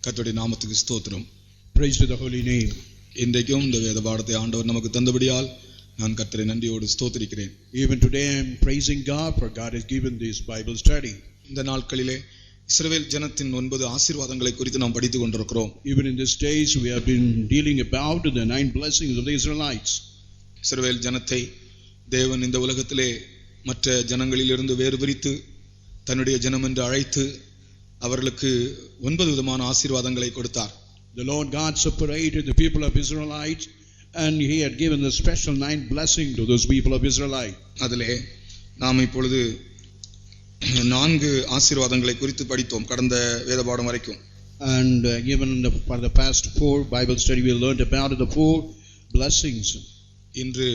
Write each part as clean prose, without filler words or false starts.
கர்த்தருடைய நாமத்துக்கு ஸ்தோத்திரம். Praise to the holy name. இன்றைக்கும் இந்த வேத பாடத்தை ஆண்டவர் நமக்கு தந்தபடியால் நான் கர்த்தரை நன்றியோடு ஸ்தோத்திரிக்கிறேன். Even today I am praising God for God has given this Bible study. இந்த நாட்களிலே இஸ்ரவேல் ஜனத்தின் 9 ஆசீர்வாதங்களை குறித்து நாம் படித்துக் கொண்டிருக்கிறோம். Even in these days we have been dealing about the 9 blessings of the Israelites. இஸ்ரவேல் ஜனத்தை தேவன் இந்த உலகத்திலே மற்ற ஜனங்களிலிருந்து வேறுபிரித்து தன்னுடைய ஜனம் என்று அழைத்து அவர்களுக்கு 9 விதமான ஆசீர்வாதங்களை கொடுத்தார். The Lord God separated the people of Israelites and he had given the special 9 blessing to those people of Israelite. அதிலே நாம் இப்பொழுது 4 ஆசீர்வாதங்களை குறித்து படித்தோம் கடந்த வேத பாடம் வரைக்கும். And even for the past 4 Bible study we learned about the 4 blessings. இன்று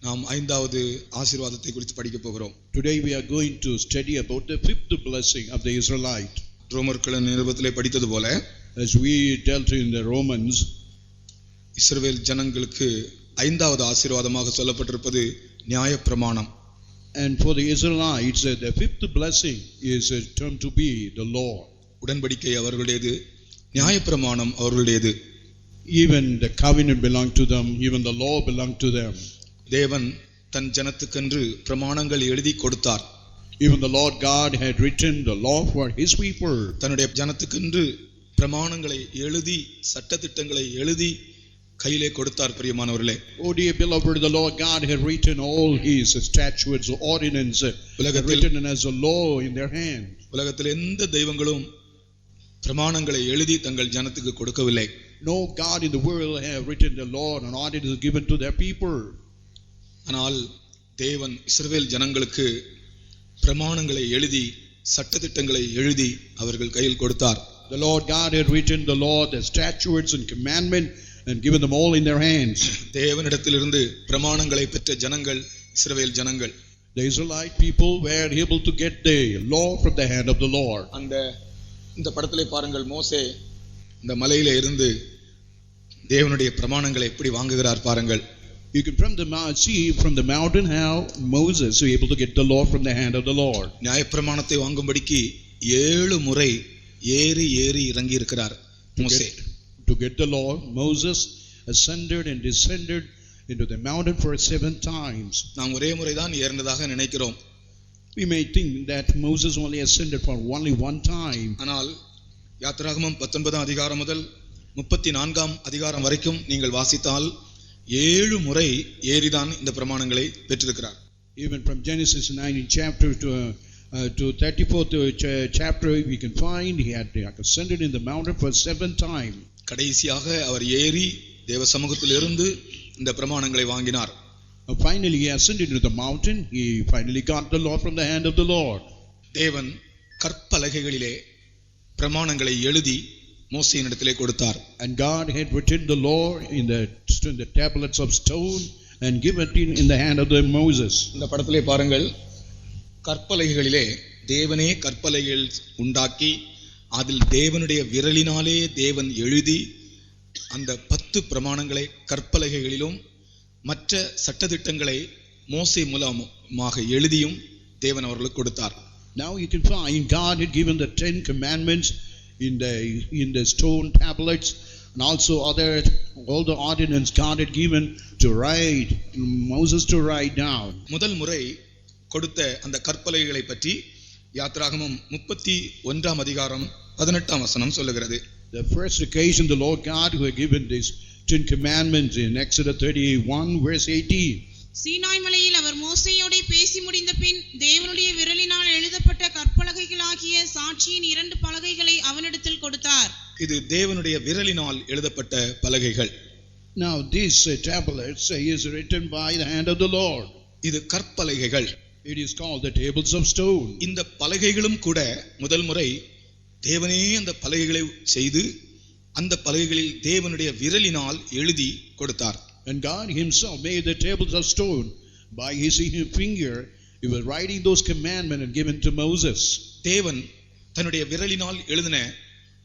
நாம் 5வது ஆசீர்வாதத்தை குறித்து படிக்க போகிறோம். Today we are going to study about the 5th blessing of the Israelite. ரோமர்களின் நிருபத்திலே படித்தது போல as we dealt in the Romans, இஸ்ரவேல் ஜனங்களுக்கு 5வது ஆசீர்வாதமாக சொல்லப்பட்டிருப்பது நியாயப்பிரமாணம். And for the Israelites the 5th blessing is termed to be the law. உடன்படிக்கை அவர்களுடையது, நியாயப்பிரமாணம் அவர்களுடையது. Even the covenant belonged to them, even the law belonged to them. தேவன் தன் ஜனத்துக்கென்று பிரமாணங்கள் எழுதி கொடுத்தார். Even the Lord God had written the law for his people. தன்னுடைய ஜனத்துக்கென்று பிரமாணங்களை எழுதி சட்டதிட்டங்களை எழுதி கையிலே கொடுத்தார். பிரியமானவர்களே, Oh dear beloved, the Lord God had written all his statutes, ordinances, written as a law in their hand. உலகத்தில் எந்த தெய்வங்களும் பிரமாணங்களை எழுதி தங்கள் ஜனத்துக்கு கொடுக்கவில்லை. No God in the world have written the law and ordinances given to their people. ஆனால் தேவன் இஸ்ரவேல் ஜனங்களுக்கு பிரமாணங்களை எழுதி சட்டதிட்டங்களை எழுதி அவர்கள் கையில் கொடுத்தார். The Lord God had written the law, the statutes and commandment and given them all in their hands. தேவனிடத்திலிருந்து பிரமாணங்களை பெற்ற ஜனங்கள் இஸ்ரவேல் ஜனங்கள். The Israelite people were able to get the law from the hand of the Lord. இந்த படத்திலே பாருங்கள், மோசே இந்த மலையிலே இருந்து தேவனுடைய பிரமாணங்களை எப்படி வாங்குகிறார் பாருங்கள். You can see from the mountain how Moses was able to get the law from the hand of the Lord. நியாயப்பிரமாணத்தை வாங்கும்படிக்கு 7 முறை ஏறி இறங்கி இருக்கிறார் மோசே. To get the law, Moses ascended and descended into the mountain for 7 times. நாம் ஒரே முறை தான் ஏறினதாக நினைக்கிறோம். We may think that Moses only ascended for only one time. ஆனால் யாத்திராகமம் 19ஆம் அதிகாரம் முதல் 34ஆம் அதிகாரம் வரைக்கும் நீங்கள் வாசித்தால் 7 முறை ஏறிதான் இந்த பிரமாணங்களை பெற்றிருக்கிறார். Even from Genesis 19 chapter to 34th chapter we can find he had ascended in the mountain for 7 times. கடைசியாக அவர் ஏறி தேவ சமூகத்தில் இருந்து இந்த பிரமாணங்களை வாங்கினார். Finally he ascended into the mountain. He finally got the law from the hand of the Lord. தேவன் கற்பலகைகளிலே பிரமாணங்களை எழுதி மோசேயினிடத்திலே கொடுத்தார். And God had written the law in the tablets of stone and given it in the hand of the Moses. இந்த படத்திலே பாருங்கள், கற்பலகைகளிலே தேவனே கற்பலகைகள் உண்டாக்கி அதில் தேவனுடைய விரலினாலே தேவன் எழுதி அந்த 10 பிரமாணங்களை கற்பலகைகளிலும் மற்ற சட்டதிட்டங்களை மோசே மூலமாக எழுதியும் தேவன் அவர்களுக்கு கொடுத்தார். Now you can find God had given the 10 commandments in the stone tablets and also all the ordinance God had given to write, Moses to write down. முதல் முறை கொடுத்த அந்த கற்பலகைகளை பற்றி யாத்திராகமம் 31ஆம் அதிகாரம் 18ஆம் வசனம் சொல்லுகிறது. The first occasion the Lord God who had given these 10 commandments in Exodus 31 verse 18. Sinai மலையில் அவர் மோசேயோடே பேசி முடிந்த பின் தேவனுடைய விரலினால் எழுதப்பட்ட கற்பலகைகளாகிய சாட்சியின் 2 பலகைகளை அவனிடத்தில் கொடுத்தார். இது தேவனுடைய விரலினால் எழுதப்பட்ட பலகைகள். Now these tablets is written by the hand of the Lord. இது கற்பலகைகள். It is called the tables of stone. இந்த பலகைகளும் கூட முதல் முறை தேவனே அந்த பலகைகளை செய்து அந்த பலகைகளில் தேவனுடைய விரலினால் எழுதி கொடுத்தார். And God himself made the tables of stone by his finger. He was writing those commandments and given to Moses. தேவன் தன்னுடைய விரலினால் எழுதின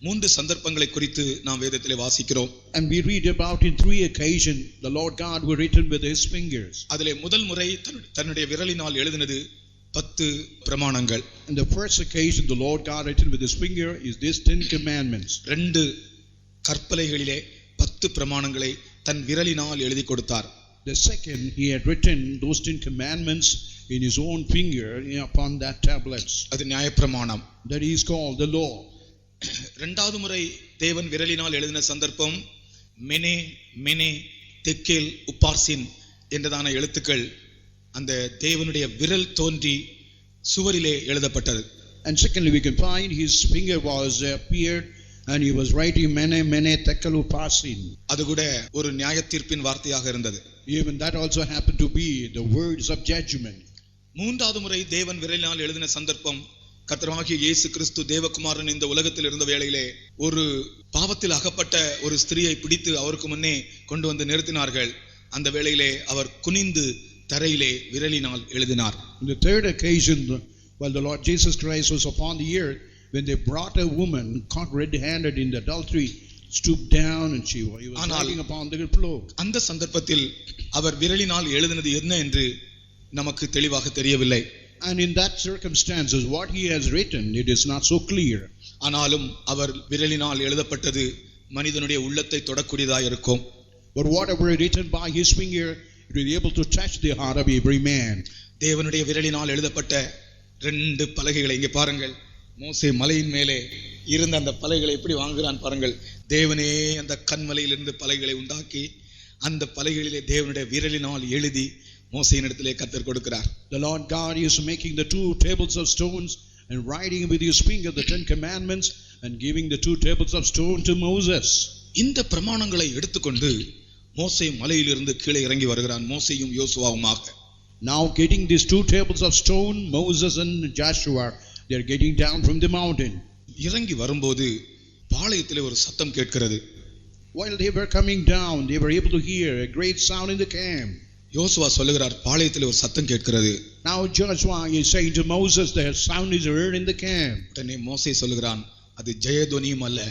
3 சந்தர்ப்பங்களை குறித்து நாம் வேதத்திலே வாசிக்கிறோம். And we read about in 3 occasions the Lord God were written with his fingers. அதிலே முதல் முறை தன்னுடைய விரலினால் எழுதினது 10 பிரமாணங்கள். And the first occasion the Lord God written with his finger is this 10 commandments. 2 கற்பலைகளிலே 10 பிரமாணங்களை தன் விரலினால் எழுதி கொடுத்தார். The second, he had written those 10 commandments in his own finger upon that tablets. அது நியாயப்பிரமாணம். That is called the law. இரண்டாவது முறை தேவன் விரலினால் எழுதின சந்தர்ப்பம் மெனே மெனே தெக்கேல் உப்பார்சின் என்றதான எழுத்துக்கள் அந்த தேவனுடைய விரல் தோன்றி சுவரிலே எழுதப்பட்டது. And secondly, we can find his finger was appeared and he was writing mene mene tekel uparsin. அது கூட ஒரு நியாயத்தீர்ப்பின் வார்த்தையாக இருந்தது. Even that also happened to be the words of judgment. மூன்றாவது முறை தேவன் விரலினால் எழுதின சந்தர்ப்பம் கர்த்தராகிய இயேசு கிறிஸ்து தேவகுமாரன் இந்த உலகத்தில் இருந்த வேளையிலே ஒரு பாவத்தில் அகப்பட்ட ஒரு ஸ்திரியை பிடித்து அவருக்கு முன்னே கொண்டு வந்து நிறுத்தினார்கள். அந்த வேளையிலே அவர் குனிந்து தரையிலே விரலினால் எழுதினார். The third occasion, while the Lord Jesus Christ was upon the earth, when they brought a woman caught red-handed in adultery, stooped down and he was writing upon the floor. அந்த சந்தர்ப்பத்தில் அவர் விரலினால் எழுதினது என்ன என்று நமக்கு தெளிவாக தெரியவில்லை. And in that circumstances, what he has written, it is not so clear. ஆனாலும் அவர் விரலினால் எழுதப்பட்டது மனிதனுடைய உள்ளத்தை தொடக்கூடியதாக இருக்கும். But whatever written by his finger, it will be able to touch the heart of every man. தேவனுடைய விரலினால் எழுதப்பட்ட 2 பலகைகளை இங்கே பாருங்கள். மோசே மலையின் மேலே இருந்த அந்த பலகைகளை எப்படி வாங்குகிறான் பாருங்கள். தேவனே அந்த கன்மலையிலிருந்து பலகைகளை உண்டாக்கி அந்த பலகைகளிலே தேவனுடைய விரலினால் எழுதி மோசேயினிடத்திலே கர்த்தர் கொடுக்கிறார். The Lord God is making the 2 tables of stones and writing with his finger the 10 commandments and giving the 2 tables of stone to Moses. இந்த பிரமாணங்களை எடுத்துக்கொண்டு மோசே மலையிலிருந்து கீழே இறங்கி வருகிறான், மோசேயும் யோசுவாவுமாக. Now getting these 2 tables of stone, Moses and Joshua, they are getting down from the mountain. இறங்கி வரும்போது பாளையத்திலே ஒரு சத்தம் கேட்கிறது. While they were coming down, they were able to hear a great sound in the camp. யோசுவா சொல்லுகிறார், பாளையத்திலே ஒரு சத்தம் கேட்கிறது. Now Joshua is saying to Moses, the sound is heard in the camp. உடனே மோசே சொல்லுகிறான், அது ஜெயத்வனியும் அல்ல,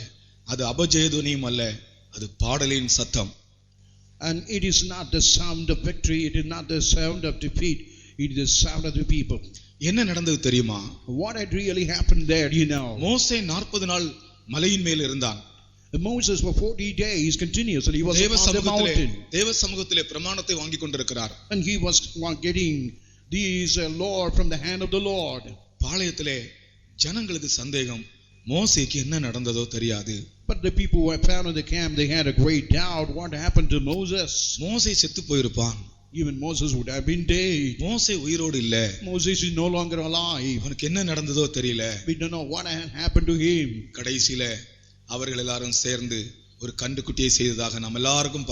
அது அபஜெயத்வனியும் அல்ல, அது பாடலின் சத்தம். And it is not the sound of victory, it is not the sound of defeat, it is the sound of the people. என்ன நடந்தது தெரியுமா? What had really happened there, you know? மோசே 40 நாள் மலையின் மேல் இருந்தான். Moses for 40 days continuously he was on the mountain. தேவ சமூகத்திலே பிரமாணத்தை வாங்கி கொண்டிருக்கிறார். And he was getting these law from the hand of the Lord. பாளையத்திலே ஜனங்களுக்கு சந்தேகம், மோசேக்கு என்ன நடந்ததோ தெரியாது. But the people who were found in the camp, they had a great doubt what happened to Moses. மோசே செத்து போயிருப்பான். Even Moses would have been dead. மோசே உயிரோடு இல்ல. Moses is no longer alive. அவனுக்கு என்ன நடந்ததோ தெரியல. We don't know what had happened to him. கடைசியில அவர்கள் எல்லாரும் சேர்ந்து ஒரு கண்டுக்குட்டியை செய்ததாக நம்ம எல்லாருக்கும்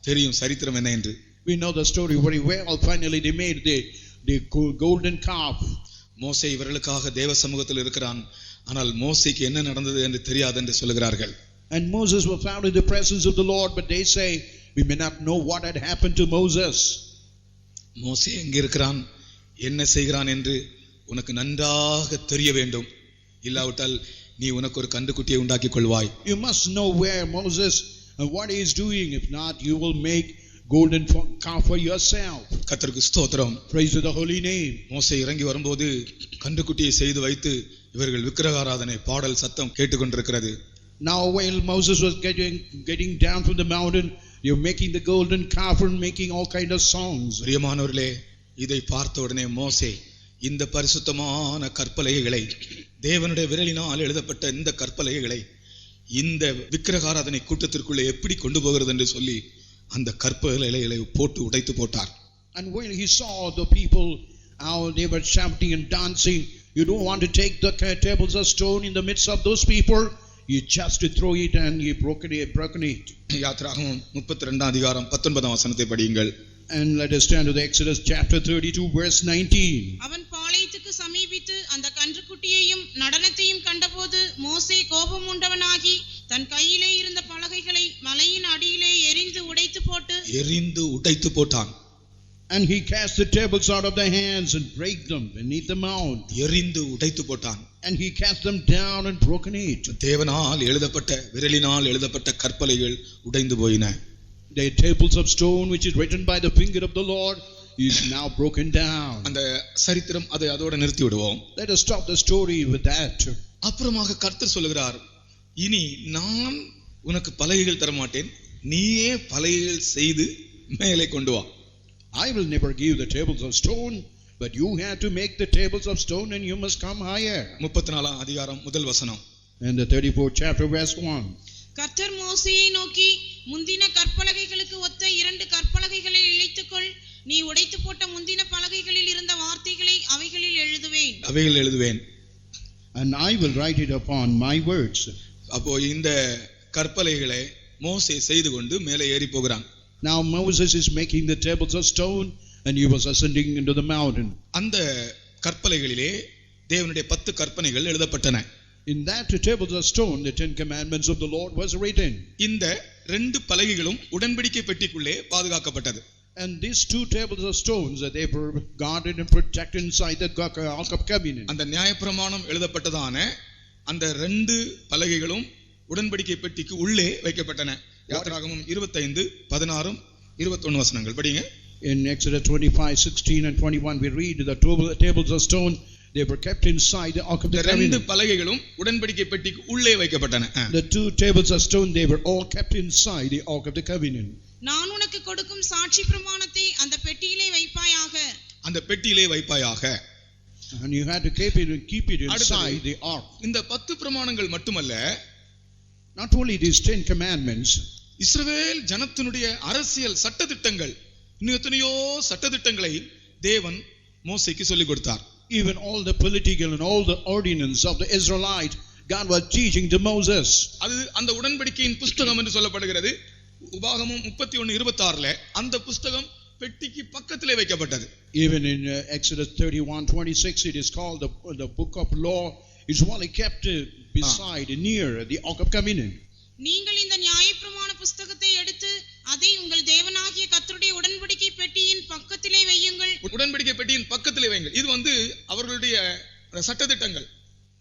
தெரியும் சரித்திரம் என்ன என்று. We know the story very well. Finally they made the golden calf. மோசே இவர்களுக்காக தேவ சமூகத்தில் இருக்கிறான், ஆனால் மோசேக்கு என்ன நடந்தது என்று தெரியாது என்று சொல்கிறார்கள். And Moses was found in the presence of the Lord, but they say we may not know what had happened to Moses. மோசே எங்க இருக்கிறான், என்ன செய்கிறான் என்று உனக்கு நன்றாக தெரிய வேண்டும். இல்லாவிட்டால் நீ உனக்கு ஒரு கண்டுக்குட்டியை உண்டாக்கிக் கொள்வாய். You must know where Moses and what he is doing. If not, you will make golden calf for yourself. கர்த்தருக்கு ஸ்தோத்திரம். Praise to the holy name. மோசே இறங்கி வரும்போது கண்டுக்குட்டியை செய்து வைத்து இவர்கள் விக்கிரகாராதனை பாடல் சத்தம் கேட்டுக்கொண்டிருக்கிறது. Now while Moses was getting down from the mountain, you're making the golden calf and making all kind of songs. பிரியமானவர்களே, இதை பார்த்த உடனே மோசே இந்த பரிசுத்தமான கற்பலகைகளை, தேவனுடைய விரலினால் எழுதப்பட்ட இந்த கற்பலகைகளை இந்த விக்கிரகாராதனை கூட்டத்திற்குள்ளே எப்படி கொண்டு போகிறது என்று சொல்லி அந்த கற்பலகைகளை போட்டு உடைத்து போட்டார். And when he saw the people how they were shouting and dancing, you don't want to take the tables of stone in the midst of those people, you just throw it and you broken it. யாத்திராகமம் 32 அதிகாரம் 19 வசனத்தை படியுங்கள். And let us turn to the Exodus chapter 32 verse 19. அவன் பாளையத்துக்கு சமீபித்து அந்த கன்றுக்குட்டியையும் நடனத்தையும் கண்டபோது மோசே கோபம் உண்டவனாகி தன் கையிலே இருந்த பலகைகளை மலையின் அடியிலே எரிந்து உடைத்து போட்டான். And he cast the tables out of their hands and brake them beneath the mount. எரிந்து உடைத்து போட்டான். And he cast them down and broken it. தேவனால் எழுதப்பட்ட விரலினால் எழுதப்பட்ட கற்பலைகள் உடைந்து போயின. The tables of stone which is written by the finger of the Lord is now broken down. அந்த சரித்திரம் அதை அதோட நிறுத்தி விடுவோம். Let us stop the story with that. அப்புறமாக கர்த்தர் சொல்லுகிறார், இனி நான் உனக்கு பலகைகள் தர மாட்டேன், நீயே பலகைகள் செய்து மேலே கொண்டு வா. I will never give the tables of stone, but you have to make the tables of stone and you must come higher. 34 அதிகாரம் முதல் வசனம். And the 34th chapter verse 1. கர்த்தர் மோசேயை நோக்கி, முந்தின கற்பலகைகளுக்கு ஒத்த 2 கற்பலகைகளை இழைத்துக்கொள், நீ உடைத்து போட்ட முந்தின பலகைகளில் இருந்த வார்த்தைகளை அவைகளில் எழுதுவேன். And I will write it upon my words. அப்போ இந்த கற்பலகைகளை மோசே செய்து கொண்டு மேலே ஏறி போகிறான். Now Moses is making the tables of stone and he was ascending into the mountain. அந்த கற்பலகைகளிலே தேவனுடைய 10 கற்பனைகள் எழுதப்பட்டன. In that tables of stone the 10 commandments of the Lord was written. இந்த 2 பலகைகளும் உடன்படிக்கை பெட்டிக்குள்ளே பாதுகாக்கப்பட்டது. And these 2 tables of stones they were guarded and protected inside the Ark of Covenant. அந்த நியாயப்பிரமாணம் எழுதப்பட்டதான அந்த 2 பலகைகளும் உடன்படிக்கை பெட்டிக்கு உள்ளே வைக்கப்பட்டன. யாத்திராகமம் 25 16 21 வசனங்கள் படிங்க. In Exodus 25:16 and 21 we read the tables of stone they were kept inside the Ark of the Covenant. 2 பலகைகளும் உடன்படிக்கை பெட்டிக்கு உள்ளே வைக்கப்பட்டன. The 2 tables of stone they were all kept inside the Ark of the Covenant. நான் உனக்கு கொடுக்கும் சாட்சி பிரமாணத்தை அந்த பெட்டியிலே வைப்பாயாக. அந்த பெட்டியிலே வைப்பாயாக. And you had to keep it inside the ark. இந்த 10 பிரமாணங்கள் மட்டுமல்ல, not only these 10 commandments, இஸ்ரவேல் ஜனத்தினுடைய அரசியல் சட்டதிட்டங்கள், இன்னும் எத்தனையோ சட்டதிட்டங்களை தேவன் மோசேக்கு சொல்லிக் கொடுத்தார். Even all the political and all the ordinance of the Israelites God was teaching to Moses. அது அந்த உடன்படிக்கையின் புத்தகம் என்று சொல்லப்படுகிறது. உபாகமம் 31:26 அந்த புத்தகம் பெட்டிக்கு பக்கத்திலே வைக்கப்பட்டது. Even in Exodus 31:26 it is called the book of law. It's only kept beside near the Ark of Covenant. நீங்கள் இந்த நியாயப்பிரமாண புத்தகத்தை எடுத்து அதை உங்கள் தேவனாகிய கர்த்தருடைய உடன்படிக்கை பெட்டியின் பக்கத்திலே வையுங்கள். உடன்படிக்கை பெட்டியின் பக்கத்திலே வையுங்கள். இது அவர்களுடைய சட்டதிட்டங்கள்.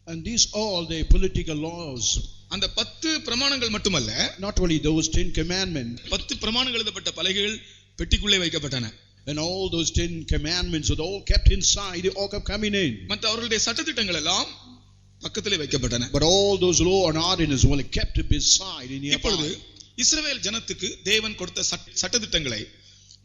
And these all the political laws. அந்த 10 பிரமாணங்கள் மட்டுமல்ல, not only those 10 commandments, 10 பிரமாணங்கள் எழுதப்பட்ட பலகைகள் பெட்டிக்குள்ளே வைக்கப்பட்டன. and all those 10 commandments are all kept inside the Ark of Covenant. மற்ற அவர்களுடைய சட்டதிட்டங்கள் எல்லாம் பக்கத்திலே வைக்கப்பட்டன. But all those law and ordinance were kept beside in the இப்பொழுது இஸ்ரவேல் ஜனத்துக்கு தேவன் கொடுத்த சட்டதிட்டங்களை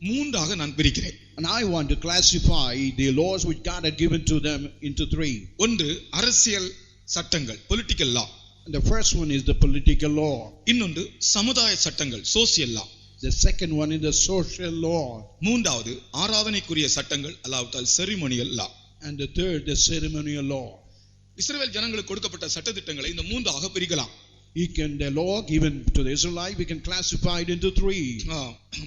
3ஆக நான் பிரிக்கிறேன். And I want to classify the laws which God had given to them into 3. ஒன்று அரசியல் சட்டங்கள், political law. And the first one is the political law. இன்னொன்று சமுதாய சட்டங்கள், social law. The second one is the social law. மூன்றாவது ஆராதனைக்குரிய சட்டங்கள், அல்லாவிட்டால் ceremonial law. And the third the ceremonial law. இஸ்ரவேல் ஜனங்களுக்கு கொடுக்கப்பட்ட சட்டதிட்டங்களை இந்த 3ஆக பிரிக்கலாம். The law given to the Israelites we can classify it into 3.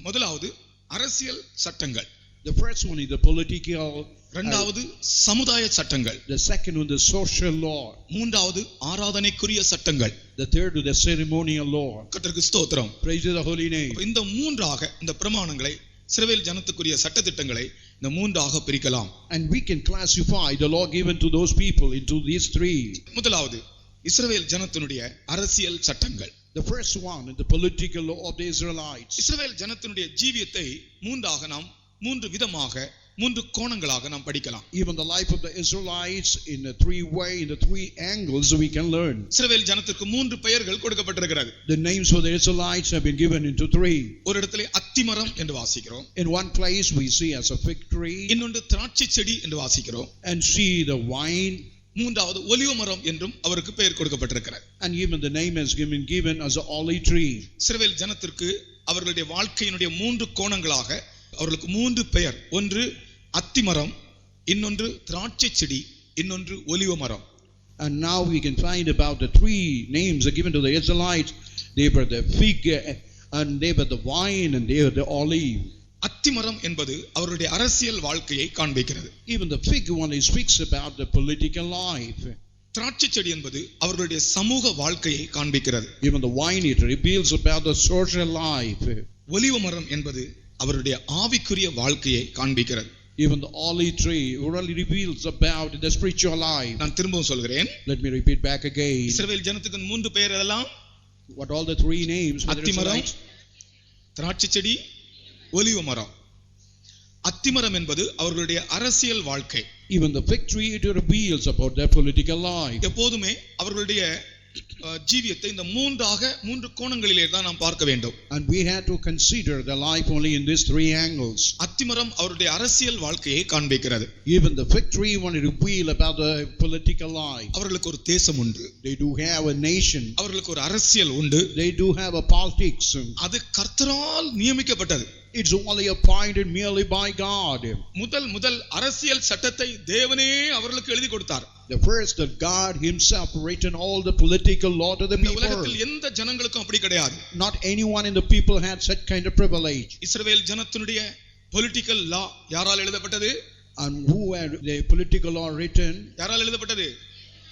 முதலாவது அரசியல் சட்டங்கள். The first one is the political. இரண்டாவது சமுதாய சட்டங்கள். The second one the social law. மூன்றாவது ஆராதனைக்குரிய சட்டங்கள். The third is the ceremonial law. கர்த்தருக்கு ஸ்தோத்திரம். Praise the holy name. இந்த 3ஆக இந்த பிரமாணங்களை, இஸ்ரவேல் ஜனத்துக்குரிய சட்டதிட்டங்களை இந்த 3ஆக பிரிக்கலாம். And we can classify the law given to those people into these 3. முதலாவது இஸ்ரவேல் ஜனத்தினுடைய அரசியல் சட்டங்கள். The first one is the political law of the Israelites. இஸ்ரவேல் ஜனத்தினுடைய ஜீவியத்தை 3ஆக நாம் 3 விதமாக 3 கோணங்களாக நாம் படிக்கலாம். Even the life of the Israelites in a 3 way, in the 3 angles we can learn. இஸ்ரவேல் ஜனத்திற்கு 3 பெயர்கள் கொடுக்கப்பட்டிருக்கிறது. The names for the Israelites have been given into 3. ஒரு இடத்திலே அத்திமரம் என்று வாசிக்கிறோம். In one place we see as a fig tree. இன்னொன்று திராட்சை செடி என்று வாசிக்கிறோம். And see the vine. மூன்றாவது ஒலிவ மரம் என்றும் அவருக்கு பெயர் கொடுக்கப்பட்டிருக்கிறது. And even the name has been given as an olive tree. இஸ்ரவேல் ஜனத்திற்கு அவர்களுடைய வாழ்க்கையினுடைய 3 கோணங்களாக அவர்களுக்கு 3 பெயர். ஒன்று அத்திமரம், இன்னொன்று திராட்சை செடி, இன்னொன்று ஒலிவ மரம். And now we can find about the 3 names are given to the Israelites. They were the fig and they were the vine and they were the olive. அத்திமரம் என்பது அவருடைய அரசியல் வாழ்க்கையை காண்பிக்கிறது. Even the fig one speaks about the political life. திராட்சை செடி என்பது அவர்களுடைய சமூக வாழ்க்கையை காண்பிக்கிறது. Even the vine it reveals about the social life. ஒலிவ மரம் என்பது அவருடைய ஆவிக்குரிய வாழ்க்கையை காண்பிக்கிறது. Even the olive tree really reveals about the spiritual life. நான் திரும்பவும் சொல்கிறேன். Let me repeat back again. இஸ்ரவேல் ஜனத்துக்கு 3 பெயர் எல்லாம் what all the 3 names? அத்திமரம், திராட்சை செடி, ஒலிவ மரம். அத்திமரம் என்பது அவர்களுடைய அரசியல் வாழ்க்கை. Even the fig tree, it reveals about their political life. எப்போதுமே அவர்களுடைய ஜீவியத்தை இந்த மூன்று கோணங்களிலே தான் நாம் பார்க்க வேண்டும். And we have to consider the life only in these three angles. அத்திமரம் அவருடைய அரசியல் வாழ்க்கையை காண்பிக்கிறது. Even the fig tree want to reveal about the political life. அவர்களுக்கு ஒரு தேசம் உண்டு. They do have a nation. அவர்களுக்கு ஒரு அரசியல் உண்டு. They do have a politics. அது கர்த்தரால் நியமிக்கப்பட்டது. It's only appointed merely by God. முதல் அரசியல் சட்டத்தை தேவனே அவர்களுக்கு எழுதி கொடுத்தார். The first that God himself written all the political law to the people. உலகத்தில் எந்த ஜனங்களுக்கும் அப்படி கிடையாது. Not anyone in the people had such kind of privilege. Israel ஜனத்தினுடைய பொலிட்டிக்கல் லா யாரால் எழுதப்பட்டது? And who had the political law written? யாரால் எழுதப்பட்டது?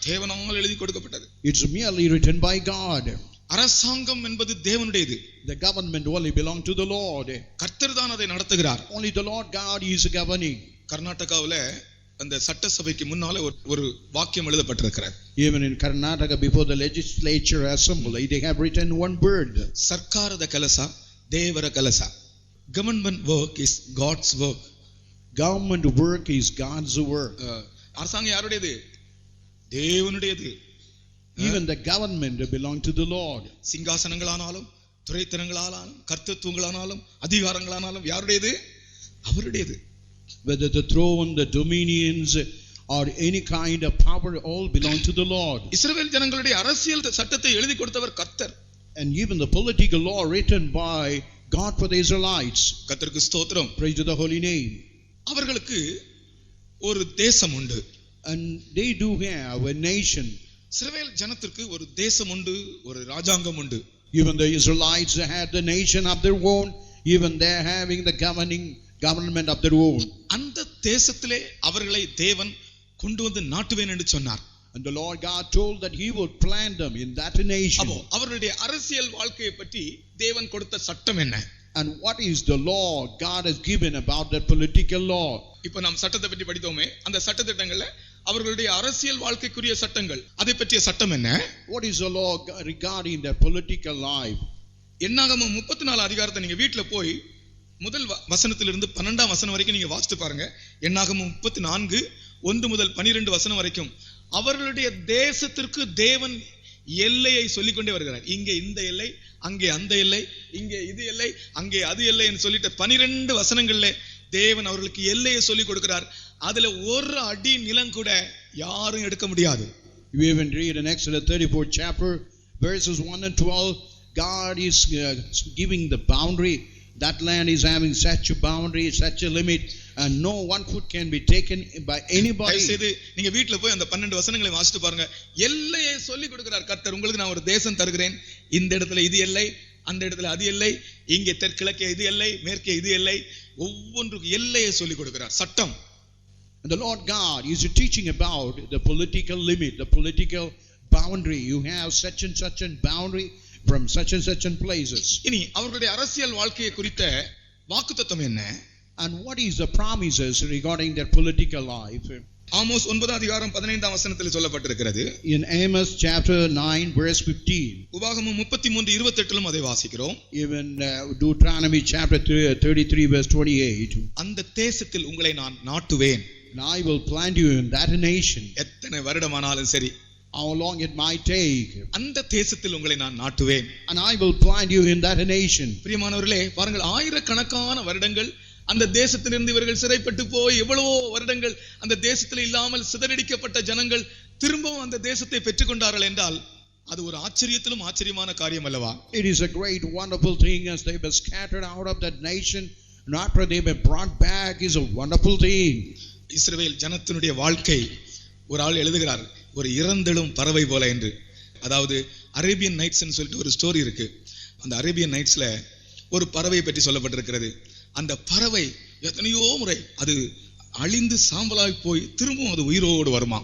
தேவனால் எழுதி கொடுக்கப்பட்டது. It's merely written by God. அரசாங்கம் என்பது தேவனுடையது. The government only belong to the Lord. கர்த்தர் தான் அதை நடத்துகிறார். Only the Lord God is governing. கர்நாடகாவிலே அந்த சட்டசபைக்கு முன்னால ஒரு வாக்கியம் எழுதப்பட்டிருக்கிறது. Even in Karnataka, before the legislature assembly, they have written one word. ಸರ್ಕಾರದ ಕೆಲಸ ದೇವರ ಕೆಲಸ. Government work is God's work. Government work is God's work. அரசாங்கம் யாருடையது? தேவனுடையது. Even the government belong to the Lord. சிங்காசனங்களானாலும் துரைத்தனங்களானாலும் கர்த்தத்துவங்களானாலும் அதிகாரங்களானாலும் யாருடையது? அவருடையது. Whether the throne, the dominions, or any kind of power, all belong to the Lord. இஸ்ரவேல் ஜனங்களுடைய அரசியல் சட்டத்தை எழுதி கொடுத்தவர் கர்த்தர். And even the political law written by God for the Israelites. கர்த்தருக்கு ஸ்தோத்திரம். Praise to the holy name. அவர்களுக்கு ஒரு தேசம் உண்டு. And they do have a nation. இஸ்ரவேல் ஜனத்திற்கு ஒரு தேசம் உண்டு, ஒரு ராஜாங்கம் உண்டு. Even the Israelites had the nation of their own. Even they are having the government of their own. அந்த தேசத்திலே அவர்களை தேவன் கொண்டு வந்து நாட்டுவேன் என்று சொன்னார். And the Lord God told that he would plant them in that nation. அவர்களுடைய அரசியல் வாழ்க்கையை பற்றி தேவன் கொடுத்த சட்டம் என்ன? And what is the law God has given about that political law? இப்போ நாம் சட்டத்தை பற்றி படித்தோமே, அந்த சட்டத்திட்டங்கள்ல அவர்களுடைய அரசியல் வாழ்க்கைக்குரிய சட்டங்கள், அதை பற்றிய சட்டம் என்ன? What is the law regarding their political life? என்னாகமம் 34 அதிகாரத்தை நீங்க வீட்டுல போய் முதல் வசனத்திலிருந்து 12ஆம் வசனம் வரைக்கும் நீங்க வாசித்து பாருங்க. என்னாகமம் 34 1 முதல் 12 வசனம் வரைக்கும் அவர்களுடைய தேசத்திற்கு தேவன் எல்லையை சொல்லிக்கொண்டே வருகிறார். இங்கே இந்த எல்லை, அங்கே அந்த எல்லை, இங்கே இது எல்லை, அங்கே அது எல்லை என்று சொல்லிட்டு 12 வசனங்கள்ல தேவன் அவர்களுக்கு எல்லையை சொல்லி கொடுக்கிறார். அதுல ஒரு அடி நிலம் கூட யாரும் எடுக்க முடியாது. You even read in Exodus 34 chapter verses 1 and 12, God is giving the boundary. That land is having such a boundary, such a limit, and no one foot can be taken by anybody. நீங்க வீட்ல போய் அந்த 12 வசனங்களை வாசித்து பாருங்க. எல்லையை சொல்லி கொடுக்கிறார் கர்த்தர். உங்களுக்கு நான் ஒரு தேசம் தருகிறேன், இந்த இடத்துல இது எல்லை, அந்த இடத்துல அது எல்லை, இங்கே தெற்கிழக்கே இது எல்லை, மேற்கே இது எல்லை, ஒவ்வொன்றுக்கு எல்லையை சொல்லி கொடுக்கிறார். சட்டம். And the Lord God is teaching about the political limit, the political boundary. You have such and such a boundary from such and places. இனி அவர்களுடைய அரசியல் வாழ்க்கையை குறித்த வாக்குத்தத்தம் என்ன? And what is the promises regarding their political life? Amos 9 அதிகாரம் 15ஆம் வசனத்தில் சொல்லப்பட்டிருக்கிறது. In Amos chapter 9 verse 15. உபாகமம் 33:28லும் அதை வாசிக்கிறோம். Even Deuteronomy chapter 33 verse 28. அந்த தேசத்தில் உங்களை நான் நாட்டுவேன். And I will plant you in that nation. எத்தனை வருடமானாலும் சரி, how long it might take, அந்த தேசத்தில் உங்களை நான் நாட்டுவேன். and I will plant you in that nation. பிரியமானவர்களே, பாருங்கள், ஆயிரக்கணக்கான வருடங்கள் அந்த தேசத்திலிருந்து இவர்கள் சிறைப்பட்டு போய் எவ்வளவோ வருடங்கள் அந்த தேசத்தில் இல்லாமல் சிதறடிக்கப்பட்ட ஜனங்கள் திரும்பவும் அந்த தேசத்தை பெற்றுக்கொண்டார்கள் என்றால் அது ஒரு ஆச்சரியத்திலும் ஆச்சரியமான காரியம் அல்லவா? It is a great wonderful thing as they were scattered out of that nation, and after they were brought back is a wonderful thing. இஸ்ரவேல் ஜனத்தினுடைய வாழ்க்கை, ஒரு ஆள் எழுதுகிறார், ஒரு இறந்தெழும் பறவை போல என்று. அதாவது அரேபியன் நைட்ஸ் சொல்லிட்டு ஒரு ஸ்டோரி இருக்கு. அந்த அரேபியன் நைட்ஸ்ல ஒரு பறவை பற்றி சொல்லப்பட்டிருக்கிறது. அந்த பறவை எத்தனையோ முறை அது அழிந்து சாம்பலாய் போய் திரும்பவும் அது உயிரோடு வருமா.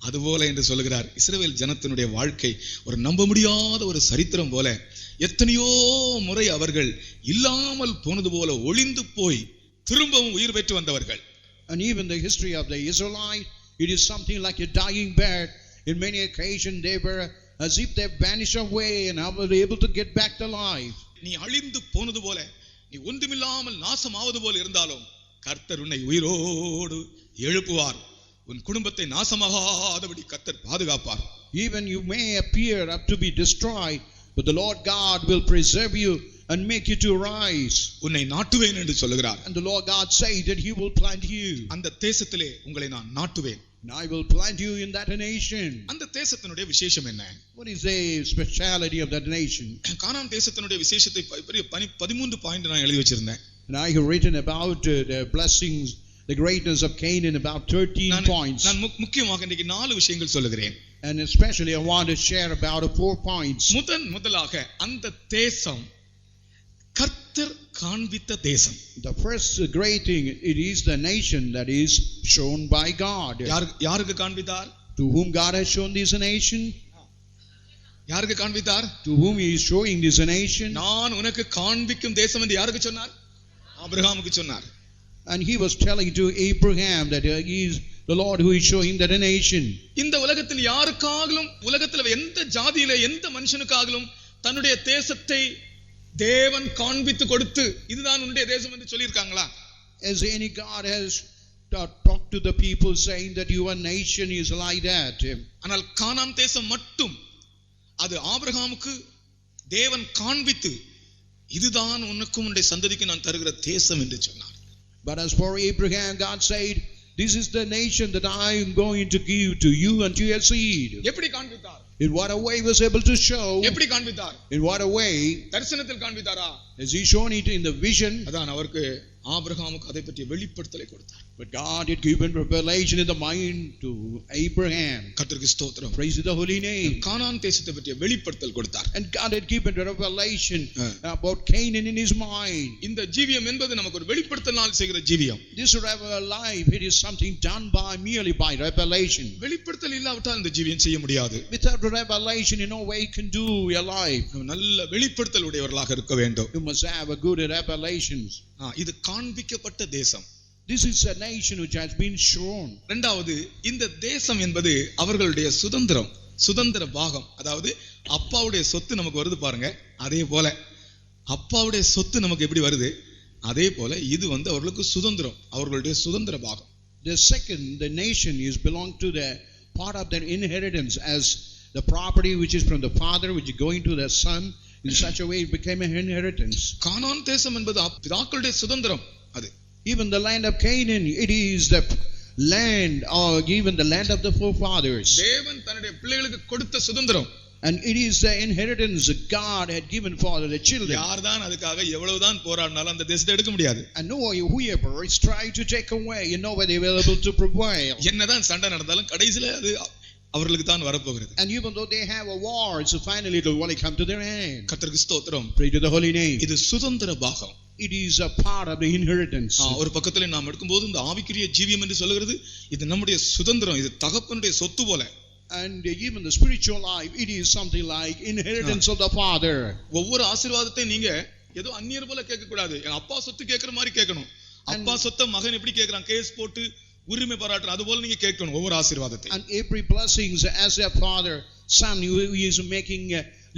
அதுபோல என்று சொல்லுகிறார். இஸ்ரவேல் ஜனத்தினுடைய வாழ்க்கை ஒரு நம்ப முடியாத ஒரு சரித்திரம் போல, எத்தனையோ முறை அவர்கள் இல்லாமல் போனது போல ஒளிந்து போய் திரும்பவும் உயிர் பெற்று வந்தவர்கள். And even the history of the Israelite, it is something like a dying bird. In many occasions they were as if they vanished away and now were able to get back to life. நீ அழிந்து போனது போல, நீ ஒன்றுமில்லாமல் நாசமாவது போல இருந்தாலும் கர்த்தர் உன்னை உயிரோடு எழுப்புவார். உன் குடும்பத்தை நாசமாகாதபடி கர்த்தர் பாதுகாப்பார். Even you may appear up to be destroyed, but the Lord God will preserve you and make you to rise. உன்னை நாட்டுவேன் என்று சொல்கிறார். And the Lord God said that He will plant you. அந்த தேசத்திலே உங்களை நான் நாட்டுவேன். And I will plant you in that nation. அந்த தேசத்தினுடைய விசேஷம் என்ன? What is the speciality of that nation? கானான் தேசத்தினுடைய விசேஷத்தை 13 பாயிண்ட் நான் எழுதி வச்சிருந்தேன். And I have written about the blessings, the greatness of Canaan, about 13 points. நான் முக்கியமாக இன்னைக்கு 4 விஷயங்கள் சொல்லுகிறேன். And especially I want to share about 4 points. முதலாக அந்த தேசம் கர்த்தர் காண்பித்த தேசம். The first great thing, it is the nation that is shown by God. யாருக்கு காண்பித்தார்? To whom God has shown this nation? யாருக்கு காண்பித்தார்? To whom He is showing this nation? நான் உனக்கு காண்பிக்கும் தேசம் என்று யாருக்கு சொன்னார்? ஆபிரகாமுக்கு சொன்னார். And He was telling to Abraham that He is the Lord who is showing that nation. இந்த உலகத்தில் யாருக்காகவும், உலகத்தில் எந்த ஜாதியில எந்த மனுஷனுக்காகவும் தன்னுடைய தேசத்தை தேவன் காண்பித்து கொடுத்து இதுதான் உன்னுடைய தேசம் என்று சொல்லியிருக்காங்களா? As any God has talked to the people saying that your nation is like that. ஆனால் கானான் தேசம் மட்டும் அது ஆபிரகாமுக்கு தேவன் காண்பித்து இதுதான் உனக்கும் உன்னுடைய சந்ததிக்கு நான் தருகிற தேசம் என்று சொன்னார். But as for Abraham, God said, this is the nation that I am going to give to you and to your seed. எப்படி காண்பித்தார்? In what a way was able to show? எப்படி காண்பித்தார்? In what a way? தரிசனத்தில் காண்பித்தாரா? Has He shown it in the vision? அதான் அவருக்கு ஆபிரகாமுக்கு அதை பற்றிய வெளிப்படுத்தலை கொடுத்தார். But God had given revelation in the mind to Abraham. கர்த்தருக்கு ஸ்தோத்திரம். Praise the holy name. கானான் தேசத்தை பற்றிய வெளிப்படுத்தல் கொடுத்தார். And God had given the revelation about Canaan in His mind. இந்த ஜீவியம் என்பது நமக்கு ஒரு வெளிப்படுத்தலால் செய்கிற ஜீவியம். This life, it is something done merely by revelation. வெளிப்படுத்தல் இல்லாவிட்டால் இந்த ஜீவியம் செய்ய முடியாது. Without revelation, in no way you can do your life. நல்ல வெளிப்படுத்தல் உடையவர்களாக இருக்க வேண்டும். You must have a good revelations. இது காண்பிக்கப்பட்ட தேசம். This is a nation which has been shown. இரண்டாவது, இந்த தேசம் என்பது அவர்களுடைய சுதந்திர பாகம். அதாவது அப்பாவுடைய சொத்து நமக்கு வருது பாருங்க, அதே போல அப்பாவுடைய சொத்து நமக்கு எப்படி வருது, அதே போல இது அவர்களுக்கு சுதந்திரம், அவர்களுடைய சுதந்திர பாகம். The second, the nation is belong to the part of their inheritance as the property which is from the father which is going to the son. In such a way it became an inheritance. கானான் தேசம் என்பது பிதாக்களுடைய சுதந்திரம். அது even the land of Canaan, it is the land or even the land of the forefathers. தேவன் தன்னுடைய பிள்ளைகளுக்கு கொடுத்த சுதந்திரம். And it is the inheritance that God had given for the children. யார்தான் அதுக்காக எவ்வளவுதான் போராடினாலும் அந்த தேசத்தை எடுக்க முடியாது. And whoever is trying to take away, nobody will be able to prevail. என்னதான் சண்டை நடந்தாலும் கடைசில அது அவர்களுக்கு தான் வரப்போகிறது. And even though they have a war, so finally it will only come to their end. கர்த்தருக்கு ஸ்தோத்திரம். Pray to the holy name. இது சுதந்திர பாகம். It is a part of the inheritance. ஒரு பக்கத்துல நாம் எடுக்கும்போது இந்த ஆவிக்குரிய ஜீவியம் என்று சொல்கிறது இது நம்முடைய சுதந்திரம், இது தகப்பனுடைய சொத்து போல. And even the spiritual life, it is something like inheritance of the father. ஒவ்வொரு ஆசீர்வாதத்தை நீங்க ஏதோ அந்நியர் போல கேட்க கூடாது. அப்பா சொத்து கேட்கிற மாதிரி கேட்கணும். அப்பா சொத்தை மகன் எப்படி கேட்கிறான், கேஸ் போட்டு உரிமை பாராட்டுற அது போல நீங்க கேட்கணும் ஒவ்வொரு ஆசீர்வாதத்தை. And every blessings as a father son who is making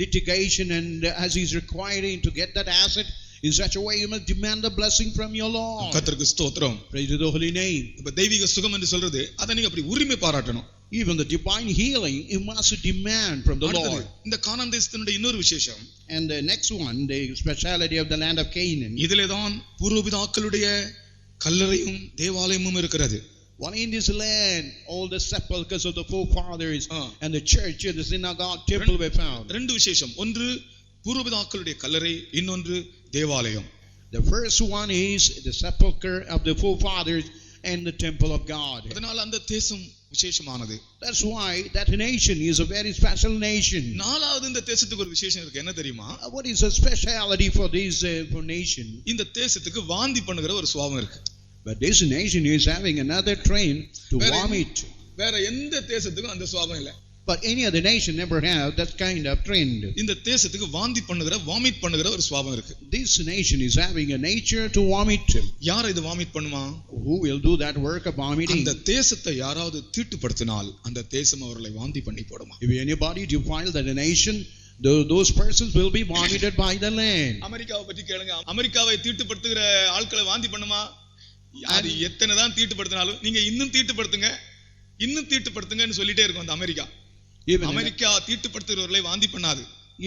litigation and as he is requiring to get that asset, in such a way you must demand the blessing from your Lord. கர்த்தருக்கு ஸ்தோத்திரம். Praise the holy name. இப்ப தெய்வீக சுகம் என்று சொல்றது அத நீங்க அப்படி உரிமை பாராட்டணும். Even the divine healing you must demand from the Lord. இந்த கானான் தேசத்தினுடைய இன்னொரு விசேஷம். And the next one, the speciality of the land of Canaan. இதிலே தான் பூர்வபிதாக்களுடைய கல்லறையும் தேவாலயமும் இருக்கிறது. One in this land, all the sepulchres of the forefathers and the church and the synagogue temple were found. ரெண்டு விசேஷம். ஒன்று பூர்வபிதாக்களுடைய கல்லறை, இன்னொன்று தேவாலயம். The first one is the sepulchre of the forefathers and the temple of God. அதனால அந்த தேசம் விசேஷமானது. That's why that nation is a very special nation. நாலாவது இந்த தேசத்துக்கு ஒரு விசேஷம் இருக்கு, என்ன தெரியுமா? What is a speciality for this nation? இந்த தேசத்துக்கு வாந்தி பண்ணுகிற ஒரு சுபாவம் இருக்கு. But this nation is having another train to vomit. வேற எந்த தேசத்துக்கும் அந்த சுபாவம் இல்ல. But any other nation never have that kind of trend. இந்த தேசத்துக்கு வாந்தி பண்ணுகிற வாமிட் பண்ணுகிற ஒரு சுபாவம் இருக்கு. This nation is having a nature to vomit. யார் இது வாமிட் பண்ணுமா? Who will do that work of vomiting? அந்த தேசத்தை யாராவது தீட்டுப்படுத்தினால் அந்த தேசம் அவர்களை வாந்தி பண்ணி போடுமா? If anybody defile that nation, those persons will be vomited by the land. அமெரிக்காவை பற்றி கேளுங்க. அமெரிக்காவை தீட்டுப்படுத்துகிற ஆட்களை வாந்தி பண்ணுமா? அது எத்தனை தான் தீட்டுப்படுத்தினாலும் நீங்க இன்னும் தீட்டுப்படுத்துங்கன்னு சொல்லிட்டே இருக்கும் அந்த அமெரிக்கா. அமெரிக்கா தீட்டுப்படுத்துகிறவர்களை வாந்தி பண்ணாது.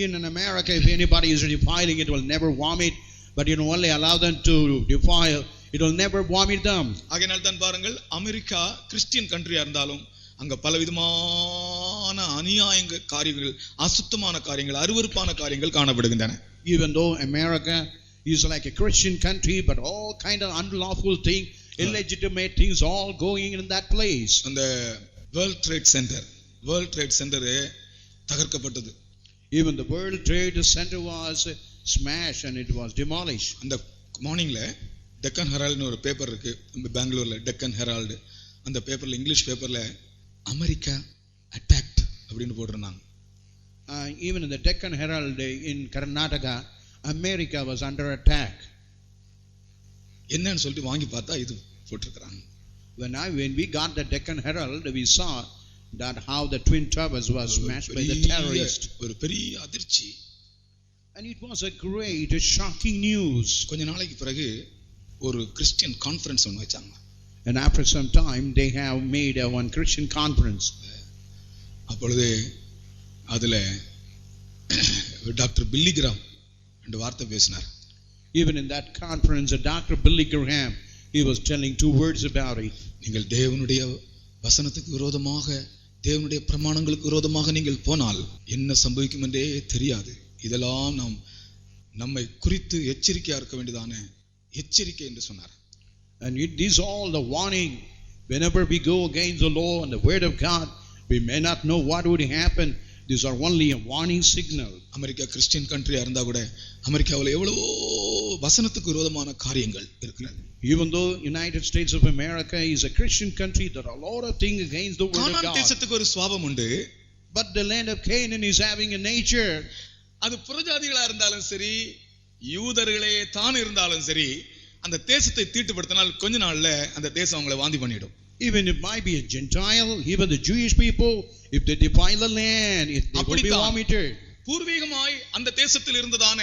In America, if anybody is defiling, it will never vomit, but you know, only allow them to defile, it will never vomit them. ஆகையால் தான் பாருங்கள், அமெரிக்கா கிறிஸ்டியன் கண்ட்ரியா இருந்தாலும் அங்க பலவிதமான அநியாய காரியங்கள், அசுத்தமான காரியங்கள், அருவருப்பான காரியங்கள் காணப்படுகின்றன. Even though America is like a Christian country, but all kind of unlawful thing, illegitimate things all going in that place. அந்த World Trade Center தகர்க்கப்பட்டது. Even the World Trade Center was smashed and it was demolished. அந்த மார்னிங்ல டெக்கன் ஹெரால்ட்னு ஒரு paper இருக்கு பெங்களூர்ல, Deccan Herald. அந்த பேப்பர்ல, English பேப்பர்ல America attacked அப்படின்னு போட்டிருந்தாங்க. Even in the Deccan Herald in Karnataka, America was under attack. என்னன்னு சொல்லிட்டு வாங்கி பார்த்தா இது போட்டிருக்காங்க. When we got the Deccan Herald, we saw that how the Twin Towers was smashed by the terrorists. ஒரு பெரிய அதிர்ச்சி. And it was a great shocking news. கொஞ்ச நாளைக்கு பிறகு ஒரு கிறிஸ்டியன் கான்ஃபரன்ஸ் ஒன்று வச்சாங்க. And after some time they have made one Christian conference. அப்பொழுது அதுல டாக்டர் பில்லி கிராம் ரெண்டு வார்த்தை பேசினார். Even in that conference, Dr. Billy Graham, he was telling two words about it. நீங்கள் தேவனுடைய வசனத்துக்கு விரோதமாக, தேவனுடைய பிரமாணங்களுக்கு விரோதமாக நீங்கள் போனால் என்ன சம்பவிக்கும் என்றே தெரியாது. இதெல்லாம் நாம் நம்மை குறித்து எச்சரிக்கையா இருக்க வேண்டியதான எச்சரிக்கை என்று சொன்னார். And it is all the warning. Whenever we go against the law and the word of God, we may not know what would happen. These are only a warning signal. America Christian கண்ட்ரியா இருந்தா கூட அமெரிக்காவில் எவ்வளவோ வசனத்துக்கு விரோதமான காரியங்கள் இருக்கிறது. Even though United States of America is a Christian country, there are a lot of things against the word of God. கானான் தேசத்துக்கு ஒரு சுபாவம் உண்டு. But the land of Canaan is having a nature. அது புறஜாதிகளா இருந்தாலும் சரி, யூதர்களே தான் இருந்தாலும் சரி, அந்த தேசத்தை தீட்டுப்படுத்தினால் கொஞ்ச நாள்ல அந்த தேசம் அவங்களை வாந்தி பண்ணிடும். Even it might be a Gentile, even the Jewish people, if they defile the land, if they will be vomited. பூர்வீகமாய் அந்த தேசத்தில் இருந்ததான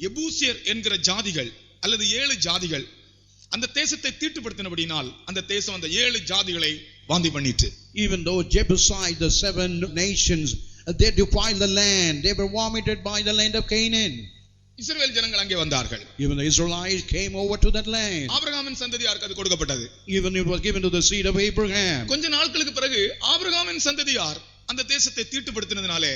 எபூசியர் என்கிற ஜாதிகள் அல்லது 7 ஜாதிகள் அந்த தேசத்தை தீட்டுப்படுத்தினபடினால் அந்த தேசம் அந்த 7 ஜாதிகளை வாந்தி பண்ணிட்டு. Even though Jebusite, the 7 nations, they defiled the land, they were vomited by the land of Canaan. இஸ்ரவேல் ஜனங்கள் அங்கே வந்தார்கள். Even the Israelites came over to that land. ஆபிரகாமின் சந்ததியாருக்கு அது கொடுக்கப்பட்டது. Even it was given to the seed of Abraham. கொஞ்ச நாட்களுக்கு பிறகு ஆபிரகாமின் சந்ததியார் அந்த தேசத்தை தீட்டுப்படுத்தினதினாலே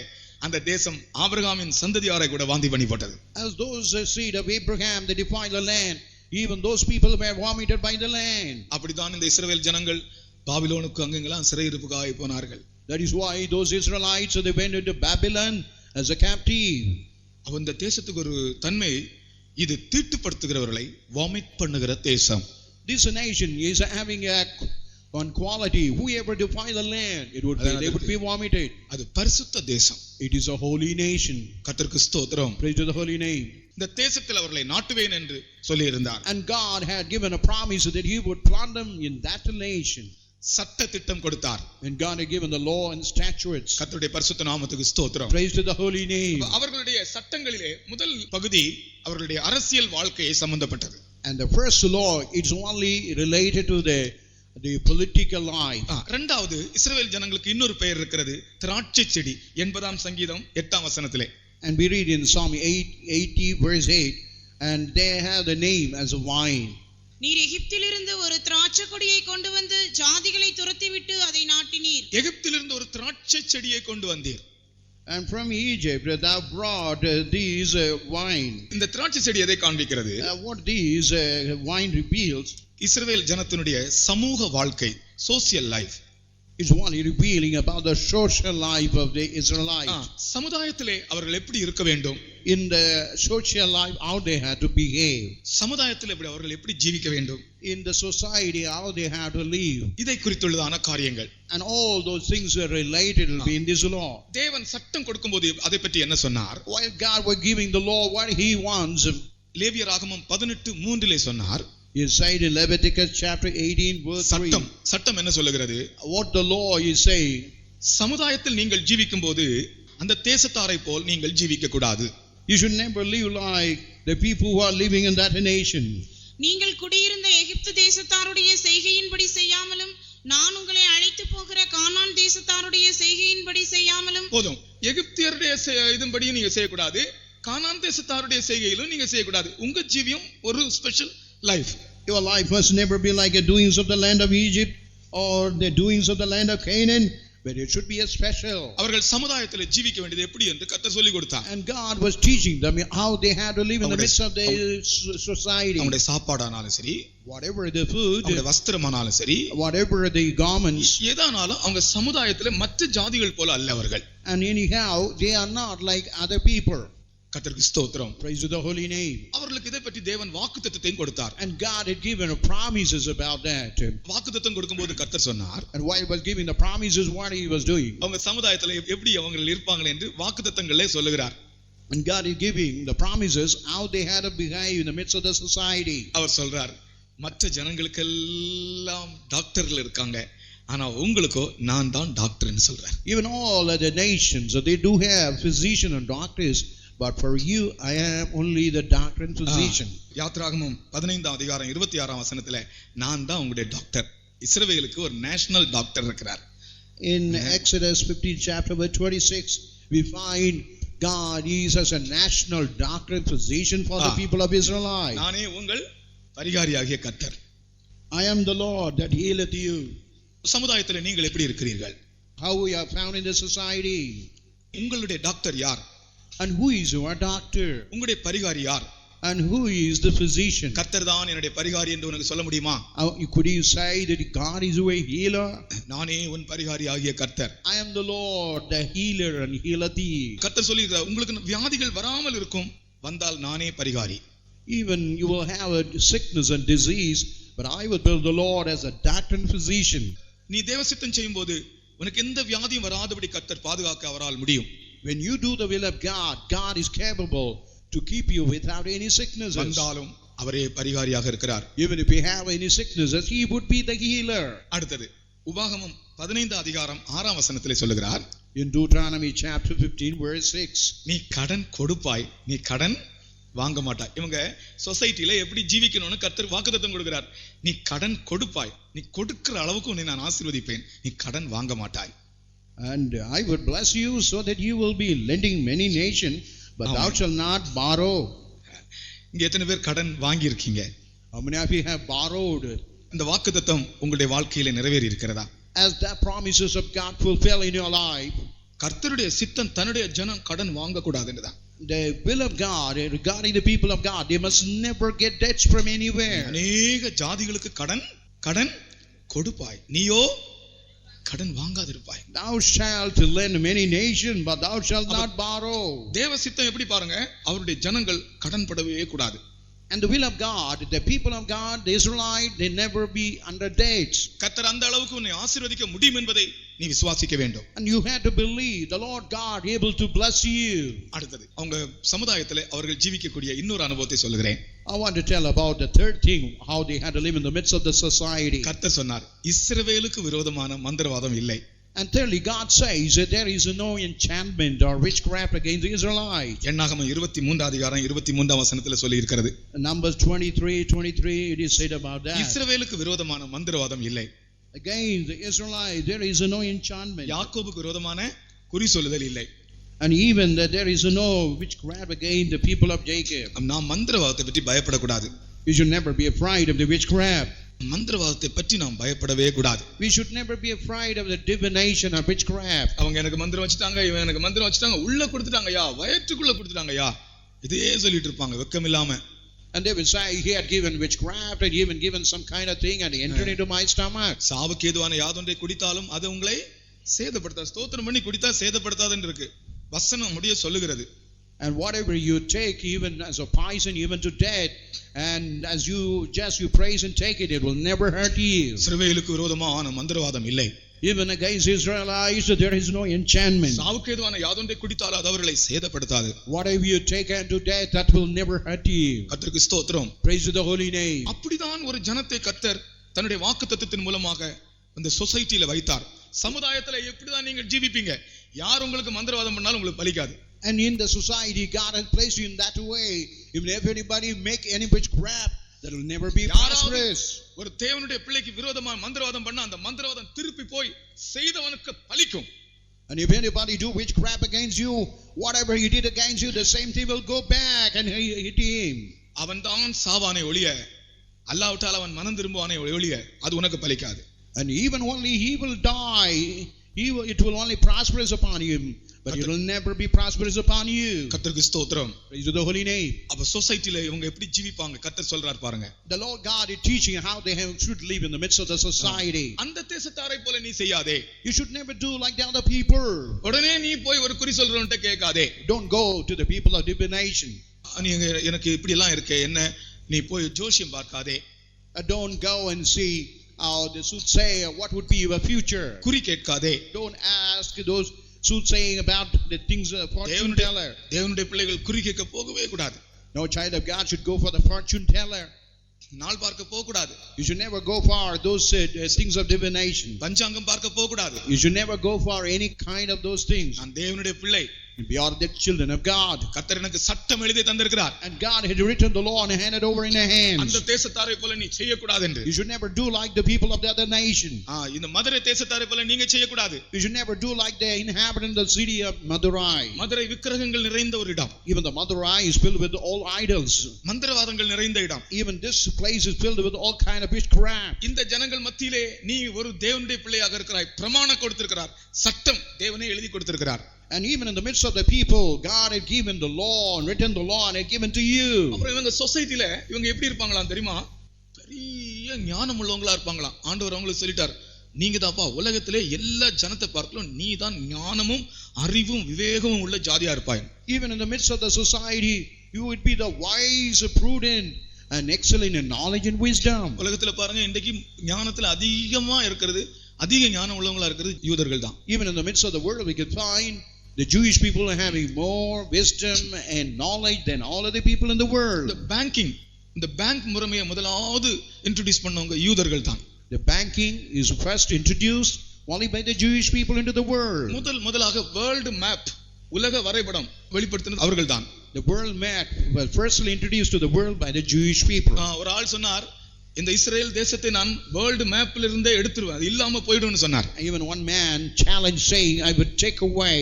அந்த தேசம் ஆபிரகாமின் சந்ததியாரை கூட வாந்தி பண்ணி போட்டது. As those seed of Abraham, they defiled the land, even those people were vomited by the land. அப்படிதான் இந்த இஸ்ரவேல் ஜனங்கள் பாபிலோனுக்கு அங்கெல்லாம் சிறையிருப்புக்காய் போனார்கள். That is why those Israelites, they went into Babylon as a captive. அந்த தேசத்துக்கு ஒரு தன்மை, இது தீட்டுப்படுத்துகிறவர்களை வாமிட் பண்ணுகிற தேசம். This nation is having one quality: whoever defile the land, they would be vomited. அது பரிசுத்த தேசம். It is a holy nation. கர்த்தருக்கு ஸ்தோத்திரம். Praise to the holy name. இந்த தேசத்தில் அவர்களை நாட்டுவேன் என்று சொல்லி இருந்தார். And God had given a promise that He would plant them in that nation. சட்ட திட்டம் கொடுத்தார். And God had given the law and statutes. கர்த்தருடைய பரிசுத்த நாமத்துக்கு ஸ்தோத்திரம். Praise to the holy name. அவர்களுடைய சட்டங்களிலே முதல் பகுதி அவர்களுடைய அரசியல் வாழ்க்கையை சம்பந்தப்பட்டது. And the first law is only related to the political life. இரண்டாவது, இஸ்ரவேல் ஜனங்களுக்கு இன்னொரு பெயர் இருக்கிறது, திராட்சை செடி. 80ஆம் சங்கீதம் 8ஆம் வசனத்திலே. And we read in Psalm 80 verse 8, and they have the name as a vine. நீர் எகிப்திலிருந்து ஒரு திராட்சை கொடியை கொண்டு வந்து ஜாதிகளை துரத்திவிட்டு அதை நாட்டினீர். எகிப்திலிருந்து ஒரு திராட்சை செடியை கொண்டு வந்தீர். And from Egypt thou brought these wine. இந்த திராட்சை செடி எதை காண்பிக்கிறது? What these wine reveals, இஸ்ரவேல் ஜனத்தினுடைய சமூக வாழ்க்கை, social life. is only revealing about the social life of the Israelites. சமுதாயத்திலே அவர்கள் எப்படி இருக்க வேண்டும்? In the social life, how they had to behave. சமுதாயத்திலே அவர்கள் எப்படி ஜீவிக்க வேண்டும்? In the society, how they had to live. இதை குறித்துள்ளதான காரியங்கள். And all those things are related will be in this law. தேவன் சட்டம் கொடுக்கும்போது அதை பற்றி என்ன சொன்னார்? While God was giving the law, what He wants. லேவியராகமம் 18:3 சொன்னார். He said in Leviticus chapter 18 verse 3. சட்டம் என்ன சொல்லுகிறது? What the law is saying. சமுதாயத்தில் நீங்கள் ஜீவிக்கும்போது அந்த தேசத்தாரை போல் நீங்கள் ஜீவிக்க கூடாது. You should never live like the people who are living in that nation. நீங்கள் குடியிருந்த எகிப்து தேசத்தாருடைய செய்கையின்படி செய்யாமலும் நான் உங்களை அழைத்து போகிற கானான் தேசத்தாருடைய செய்கையின்படி செய்யாமலும். போதும். எகிப்தியருடைய இதன்படி நீங்க செய்யக்கூடாது, கானான் தேசத்தாருடைய செய்கையிலும் நீங்க செய்யக்கூடாது. உங்க ஜீவியம் ஒரு special life. Your life must never be like the doings of the land of Egypt or the doings of the land of Canaan, but it should be a special. அவர்கள் சமுதாயத்தில் ஜீவிக்க வேண்டியது எப்படி என்று கர்த்தர் சொல்லிக் கொடுத்தார். And God was teaching them how they had to live in the midst of the society. அவங்களுடைய சாப்பாடானாலும் சரி, whatever the food, அவங்களுடைய வஸ்திரமானாலும் சரி, whatever the garments, ஏதானாலும் அவங்க சமுதாயத்தில் மற்ற ஜாதிகள் போல அல்ல அவர்கள். and anyhow they are not like other people. கர்த்தருக்கு ஸ்தோத்திரம். Praise to the holy name. அவர்களுக்கு இதை பற்றி தேவன் வாக்குத்தத்தத்தையும் கொடுத்தார். And God had given promises about that. வாக்குத்தத்தம் கொடுக்கும்போது கர்த்தர் சொன்னார், and while he was giving the promises, what he was doing, அவங்க சமுதாயத்தில் எப்படி அவங்க இருப்பாங்க என்று வாக்குத்தத்தங்களே சொல்லுகிறார். and God is giving the promises how they had to behave in the midst of the society. அவர் சொல்றார், மற்ற ஜனங்களுக்கெல்லாம் டாக்டர்கள் இருக்காங்க, ஆனா உங்களுக்கோ நான் தான் டாக்டர்னு சொல்றார். Even all other nations, they do have physicians and doctors, but for you I am only the doctor and physician. யாத்ராகமம் 15 அதிகாரம் 26 வசனத்திலே நான் தான் உங்களுடைய டாக்டர். இஸ்ரவேலுக்கு ஒரு நேஷனல் டாக்டர் இருக்கிறார். In Exodus 15 chapter verse 26 we find God is as a national doctor and physician for the people of Israel. நானே உங்கள் பரிகாரியாகிய கர்த்தர். I am the Lord that healeth you. சமுதாயத்தில் நீங்கள் எப்படி இருக்கிறீர்கள்? How we are found in the society. உங்களுடைய doctor யார்? And who is your doctor? உங்களுடைய பரிகாரி யார்? And who is the physician? கர்த்தர் தான் என்னுடைய பரிகாரி என்று உனக்கு சொல்ல முடியுமா? Could you say that God is your healer? நானே உன் பரிகாரியாகிய கர்த்தர். I am the Lord, the healer, and healer thee. கர்த்தர் சொல்லியிருக்கிறார், உங்களுக்கு வியாதிகள் வராமல் இருக்கும், வந்தால் நானே பரிகாரி. Even you will have a sickness and disease, but I will be the Lord as a doctor and physician. நீ தேவசித்தம் செய்யும்போது உனக்கு எந்த வியாதியும் வராதபடி கர்த்தர் பாதுகாக்க அவரால் முடியும். When you do the will of God, God is capable to keep you without any sicknesses. வந்தாலும் அவரே பரிகாரியாக இருக்கிறார். Even if you have any sicknesses, he would be the healer. அடுத்தது உபாகமம் 15 அதிகாரம் 6 வசனத்திலே சொல்லுகிறார், in Deuteronomy chapter 15 verse 6, நீ கடன் கொடுப்பாய், நீ கடன் வாங்க மாட்டாய். இவங்க சொசைட்டில எப்படி ஜீவிக்கணும்னு கர்த்தர் வாக்குத்தத்தம் கொடுக்கிறார். நீ கடன் கொடுப்பாய், நீ கொடுக்கிற அளவுக்கு உன்னை நான் ஆசீர்வதிப்பேன், நீ கடன் வாங்க மாட்டாய். and I would bless you so that you will be lending many nations, but thou shalt not borrow. இங்க எத்தனை பேர் கடன் வாங்கி இருக்கீங்க? How many of you have borrowed? இந்த வாக்குத்தத்தம் உங்களுடைய வாழ்க்கையில நிறைவேறி இருக்கிறதா? As the promises of God fulfill in your life? கர்த்தருடைய சித்தம் தன்னுடைய ஜனம் கடன் வாங்க கூடாதுன்றதான். The will of God regarding the people of God, they must never get debts from anywhere. அநேக ஜாதிகளுக்கு கடன் கொடுப்பாய், நீயோ கடன் வாங்காதிருப்பாய். Thou shalt lend many nations, but thou shalt not borrow. தேவ சித்தம் எப்படி பாருங்க, அவருடைய ஜனங்கள் கடன் படவே கூடாது. And the will of God, the people of God, the Israelites, they never be under debts. கர்த்தர் அந்த அளவுக்கு உன்னை ஆசீர்வதிக்க முடியும் என்பதை நீ விசுவாசிக்க வேண்டும். And you had to believe the Lord God able to bless you. அடுத்தது அவங்க சமுதாயத்திலே அவர்கள் ஜீவிக்கக்கூடிய இன்னொரு அனுபவத்தை சொல்லுகிறேன். I want to tell about the third thing, how they had to live in the midst of the society. கர்த்தர் சொன்னார், இஸ்ரவேலுக்கு விரோதமான மந்திரவாதம் இல்லை. And thirdly, God says that there is no enchantment or witchcraft against the Israelites. என்னாகமம் 23 அதிகாரம் 23 வசனத்துல சொல்லி இருக்கிறது. Numbers 23 it is said about that. இஸ்ரவேலுக்கு விரோதமான மந்திரவாதம் இல்லை. Against the Israelites there is no enchantment. யாக்கோபுக்கு விரோதமான குறி சொல்லுதல் இல்லை. And even that there is no witchcraft against the people of Jacob. நாம் மந்திரவாதத்தை பற்றி பயப்படக்கூடாது. We should never be afraid of the witchcraft. மந்திரவாதத்தை பற்றி நாம் பயப்படவே கூடாது. We should never be afraid of the divination of witchcraft. அவங்க எனக்கு மந்திரம் வச்சிட்டாங்க, இவன் எனக்கு மந்திரம் வச்சிட்டாங்க, உள்ள கொடுத்துட்டாங்கயா, வயிற்றுக்குள்ள கொடுத்துட்டாங்கயா, இதே சொல்லிட்டு இருப்பாங்க வெக்கம் இல்லாம. And they will say he had given witchcraft and even given some kind of thing and he entered into my stomach. சாவுக்கு ஏதுவான யாதொன்றை குடித்தாலும் அது உங்களை சேதப்படுத்தாது. ஸ்தோத்திரம் பண்ணி குடித்தா சேதப்படுத்தாதுன்னு இருக்கு வசனம் முடிய சொல்லுகிறது. And whatever you take, even as a poison, even to death, and as you praise and take it, it will never hurt you. இஸ்ரவேலுக்கு விரோதமான மந்திரவாதம் இல்லை. Even against Israelites, there is no enchantment. சாவுக்கு ஏதுவான யாதொன்றை குடித்தாலும் அது அவர்களை சேதப்படுத்தாது. Whatever you take unto death, that will never hurt you. கர்த்தருக்கு ஸ்தோத்திரம். Praise the holy name. அப்படிதான் ஒரு ஜனத்தை கர்த்தர் தன்னுடைய வாக்குத்தத்தத்தின் மூலமாக அந்த சொசைட்டில வைத்தார். சமுதாயத்துல எப்படிதான் நீங்கள் ஜீவிப்பீங்க, யார் உங்களுக்கு மந்திரவாதம் பண்ணாலும் உங்களுக்கு பலிக்காது. And in the society, God has placed you in that way. Even if anybody make any witchcraft, that will never be யாராவது prosperous. ஒரு தேவனுடைய பிள்ளைக்கு விரோதமா மந்திரவாதம் பண்ணா அந்த மந்திரவாதம் திருப்பி போய் செய்தவனுக்கு பலிக்கும். And if anybody do witchcraft against you, whatever he did against you, the same thing will go back and hit him. அவன் தான் சாவானே ஒழிய, அல்லாவிட்டால் அவன் மனம் திரும்புவானே ஒழிய அது உனக்கு பலிக்காது. And even only he will die, it will only prosperous upon him, but it will never be prosperous upon you. கர்த்தருக்கு ஸ்தோத்திரம். Praise to the holy name. அப்ப சொசைட்டில இவங்க எப்படி ஜீவிப்பாங்க கர்த்தர் சொல்றார் பாருங்க. The Lord God is teaching how they should live in the midst of the society. அந்த தேசத்தாரை போல நீ செய்யாதே. You should never do like the other people. உடனே நீ போய் ஒரு குறி சொல்றவன்ட்ட கேட்காதே. Don't go to the people of divination. நீ எனக்கு இப்படி எல்லாம் இருக்கே என்ன, நீ போய் ஜோசியம் பார்க்காதே. Don't go and see the soothsayer what would be your future. குறி கேட்காதே. Don't ask those soothsaying about the things of fortune teller. தேவனுடைய பிள்ளைகள் குறி கேட்க போகவே கூடாது. No child of God should go for the fortune teller. நாள் பார்க்க போக கூடாது. You should never go for those things of divination. பஞ்சாங்கம் பார்க்க போக கூடாது. You should never go for any kind of those things. நான் தேவனுடைய பிள்ளை. We are the children of God. கர்த்தர் எனக்கு சட்டம் எழுதி தந்திருக்கிறார். And God had written the law and handed over in their hands. அந்த தேசத்தாரை போல நீ செய்ய கூடாது என்று. You should never do like the people of the other nation. இந்த மதுரை தேசத்தாரை போல நீங்க செய்ய கூடாது. You should never do like the inhabitant of the city of Madurai. Madurai விக்கிரகங்கள் நிறைந்த ஒரு இடம். Even the Madurai is filled with all idols. மந்திரவாதங்கள் நிறைந்த இடம். Even this place is filled with all kind of witchcraft. இந்த ஜனங்கள் மத்தியிலே நீ ஒரு தேவனுடைய பிள்ளையாக இருக்கிறாய். பிரமாணம் கொடுத்திருக்கிறார். சட்டம் தேவனே எழுதி கொடுத்திருக்கிறார். And even in the midst of the people, God had given the law and written the law and had given to you. அப்புறம் இவங்க சொசைட்டில இவங்க எப்படி இருப்பாங்களாம் தெரியுமா? பெரிய ஞானம் உள்ளவங்களா இருப்பாங்களாம். ஆண்டவர் அவங்களுக்கு சொல்லிட்டார், நீங்க தான்ப்பா உலகத்திலே எல்லா ஜனத்தை பார்க்கலாம், நீ தான் ஞானமும் அறிவும் விவேகமும் உள்ள ஜாதியா இருப்பாய். Even in the midst of the society, you would be the wise, prudent and excellent in knowledge and wisdom. உலகத்துல பாருங்க, இன்றைக்கு ஞானத்துல அதிகமா இருக்கிறது, அதிக ஞானம் உள்ளவங்களா இருக்கிறது யூதர்கள் தான். Even in the midst of the world, we can find the Jewish people are having more wisdom and knowledge than all other people in the world. இந்த பேங்க் முறைமையை முதலாவது இன்ட்ரோடியூஸ் பண்ணவங்க யூதர்கள் தான். The banking is first introduced only by the Jewish people into the world. முதலாக world map, உலக வரைபடம் வெளிப்படுத்தினது அவர்கள் தான். The world map was firstly introduced to the world by the Jewish people. ஒரு ஆள் சொன்னார், இந்த இஸ்ரேல் தேசத்தை நான் வேர்ல்ட் மேப்ல இருந்தே எடுத்துருவேன், அது இல்லாம போய்டும்னு சொன்னார். Even one man challenged saying, I would take away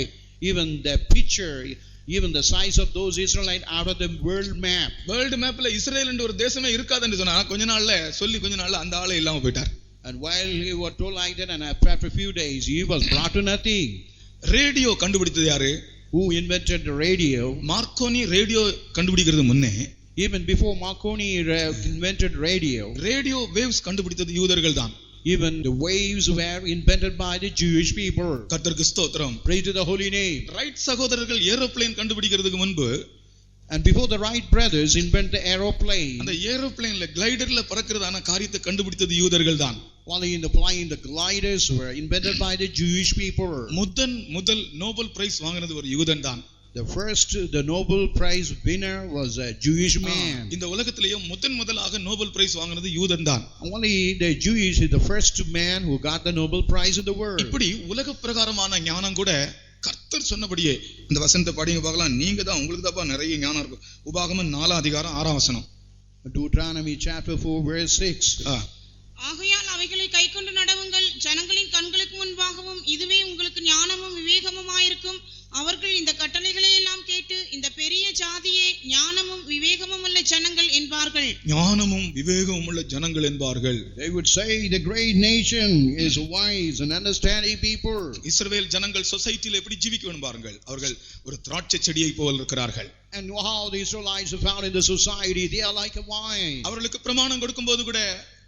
even the picture, even the size of those Israelites out of the world map. World மேப்ல இஸ்ரேல் என்ற ஒரு தேசமே இருக்காதுன்னு சொன்னா கொஞ்ச நாள்ல அந்த ஆளே இல்லாம போயிட்டார். And while he was told like that, and after a few days he was brought to nothing. Radio கண்டுபிடித்தது யாரு? Who invented the radio? Marconi radio கண்டுபிடிக்கிறது முன்னே, even before Marconi invented radio, radio waves கண்டுபிடித்தது யூதர்கள் தான். Even the waves were invented by the Jewish people. கர்த்தருக்கு ஸ்தோத்திரம். Praise to the holy name. Right சகோதரர்கள் ஏரோப்ளேன் கண்டுபிடிக்கிறதுக்கு முன்பு, and before the Wright brothers invent the aeroplane, அந்த ஏரோப்ளேன்ல கிளைடர்ல பறக்கிறதான காரியத்தை கண்டுபிடித்தது யூதர்கள் தான். while in the flying the gliders were invented by the Jewish people. முதல் நோபல் பிரைஸ் வாங்குனது ஒரு யூதன் தான். The Nobel Prize winner was a Jewish man. இந்த உலகத்திலேயே முதலாக நோபல் பிரைஸ் வாங்குனது யூதன் தான். Only the Jewish is the first man who got the Nobel Prize in the world. இப்படி உலக பிரகாரமான ஞானம் கூட கர்த்தர் சொன்னபடியே, இந்த வசனத்தை படிங்க பார்க்கலாம், நீங்க தான் உங்களுக்கு தான் நிறைய ஞானம் இருக்கும். உபாகமம் 4:6 Deuteronomy chapter 4 verse 6. ஆகையால் அவைகளை கைக்கொண்டு நடவுங்கள், ஜனங்களின் கண்களுக்கு முன்பாகவும் இதுவே உங்களுக்கு ஞானமும் விவேகமுமாயிருக்கும். அவர்கள் இந்த கட்டளைகளை எல்லாம் கேட்டு இந்த பெரிய ஜாதியே ஞானமும் விவேகமும் உள்ள ஜனங்கள் என்பார்கள். ஞானமும் விவேகமும் உள்ள ஜனங்கள் என்பார்கள். They would say the great nation is wise and understanding people. இஸ்ரவேல் ஜனங்கள் சொசைட்டில எப்படி ஜீவிக்க வேண்டும் பாருங்கள். அவர்கள் ஒரு திராட்சை செடியை போல் இருக்கிறார்கள். And how the Israelites are found in the society, they are like a vine. அவர்களுக்கு பிரமாணம் கொடுக்கும்போது கூட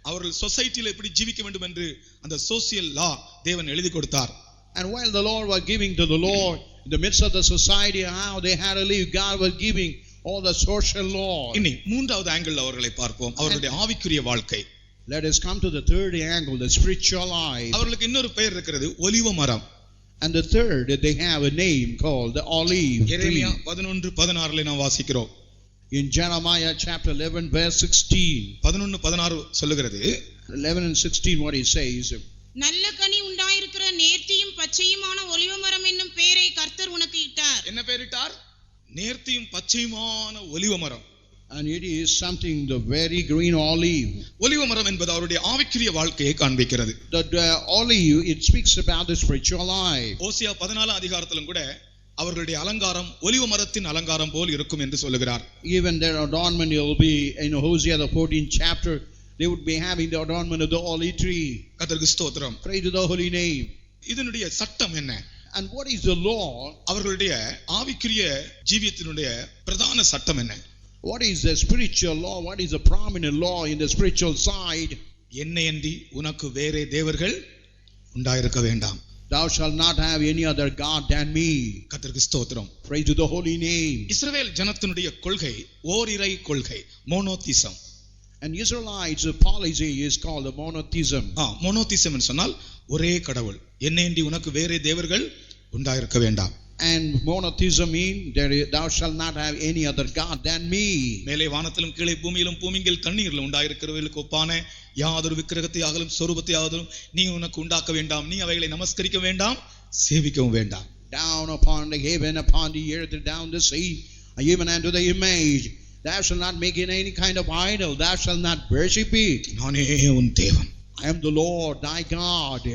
அவர்கள் சொசைட்டில எப்படி ஜீவிக்க வேண்டும் என்று அந்த சோசியல் லா தேவன் எழுதி கொடுத்தார். And while the Lord was giving to the Lord in the midst of the society how they had to live, God was giving all the social law. இனி மூன்றாவது ஆங்கிள் அவர்களை பார்ப்போம், அவர்களுடைய ஆவிக்குரிய வாழ்க்கை. Let us come to the third angle, the spiritual life. அவர்களுக்கு இன்னொரு பெயர் இருக்கிறது, ஒலிவ மரம். And the third, they have a name called the olive tree. எரேமியா 11:16 நாம் வாசிக்கிறோம். In Jeremiah chapter 11 verse 16. 11:16 சொல்லுகிறது. 11 and 16 what he says. நல்ல கனி உண்டாயிருக்கிற நேர்த்தியும் பச்சையுமான ஒலிவ மரம் என்னும் பெயரை கர்த்தர் உனக்கு இட்டார். என்ன பெயரிட்டார்? நேர்த்தியும் பச்சையுமான ஒலிவ மரம். And it is something, the very green olive. ஒலிவ மரம் என்பது அவருடைய ஆவிக்குரிய வாழ்க்கையை காண்பிக்கிறது. The olive, it speaks about the spiritual life. ஓசியா 14 அதிகாரத்திலும் கூட அவர்களுடைய அலங்காரம் ஒலிவ மரத்தின் அலங்காரம் போல் இருக்கும் என்று சொல்லுகிறார். Even their adornment will be in Hosea the 14th chapter, they would be having the adornment of the olive tree. கர்த்தருக்கு ஸ்தோத்திரம். Pray to the holy name. இதனுடைய சட்டம் என்ன? And what is the law? அவர்களுடைய ஆவிக்குரிய ஜீவியத்தினுடைய பிரதான சட்டம் என்ன? What is the spiritual law? What is the prominent law in the spiritual side? என்னையன்றி உனக்கு வேறே தேவர்கள் உண்டாயிருக்க வேண்டாம். Thou shalt not have any other god than me. கர்த்தருக்கு ஸ்தோத்திரம். Pray to the holy name. இஸ்ரவேல் ஜனத்தினுடைய கொள்கை ஓரிரை கொள்கை, மோனோதிசம். And Israelites' policy is called the monotheism. மோனோதிசம் என்று சொன்னால் ஒரே கடவுள், என்னையன்றி உனக்கு வேறே தேவர்கள் உண்டாயிருக்க வேண்டாம். And monotheism means thou shalt not have any other god than me. மேலே வானத்திலும் கீழே பூமியிலும் பூமியில் தண்ணீரிலும் உண்டாயிருக்கிறவர்களுக்கு ஒப்பான யாதொரு விக்கிரகத்தை ஆகலும் சொரூபத்தை ஆகலும் நீ உனக்கு உண்டாக்க வேண்டாம், நீ அவைகளை நமஸ்கரிக்க வேண்டாம், சேவிக்கவும் வேண்டாம். Down upon the heaven, upon the earth, and down the sea, even unto the image. Thou shalt not make it any kind of idol. Thou shalt not worship it. நானே உன் தேவன். I am the Lord thy God.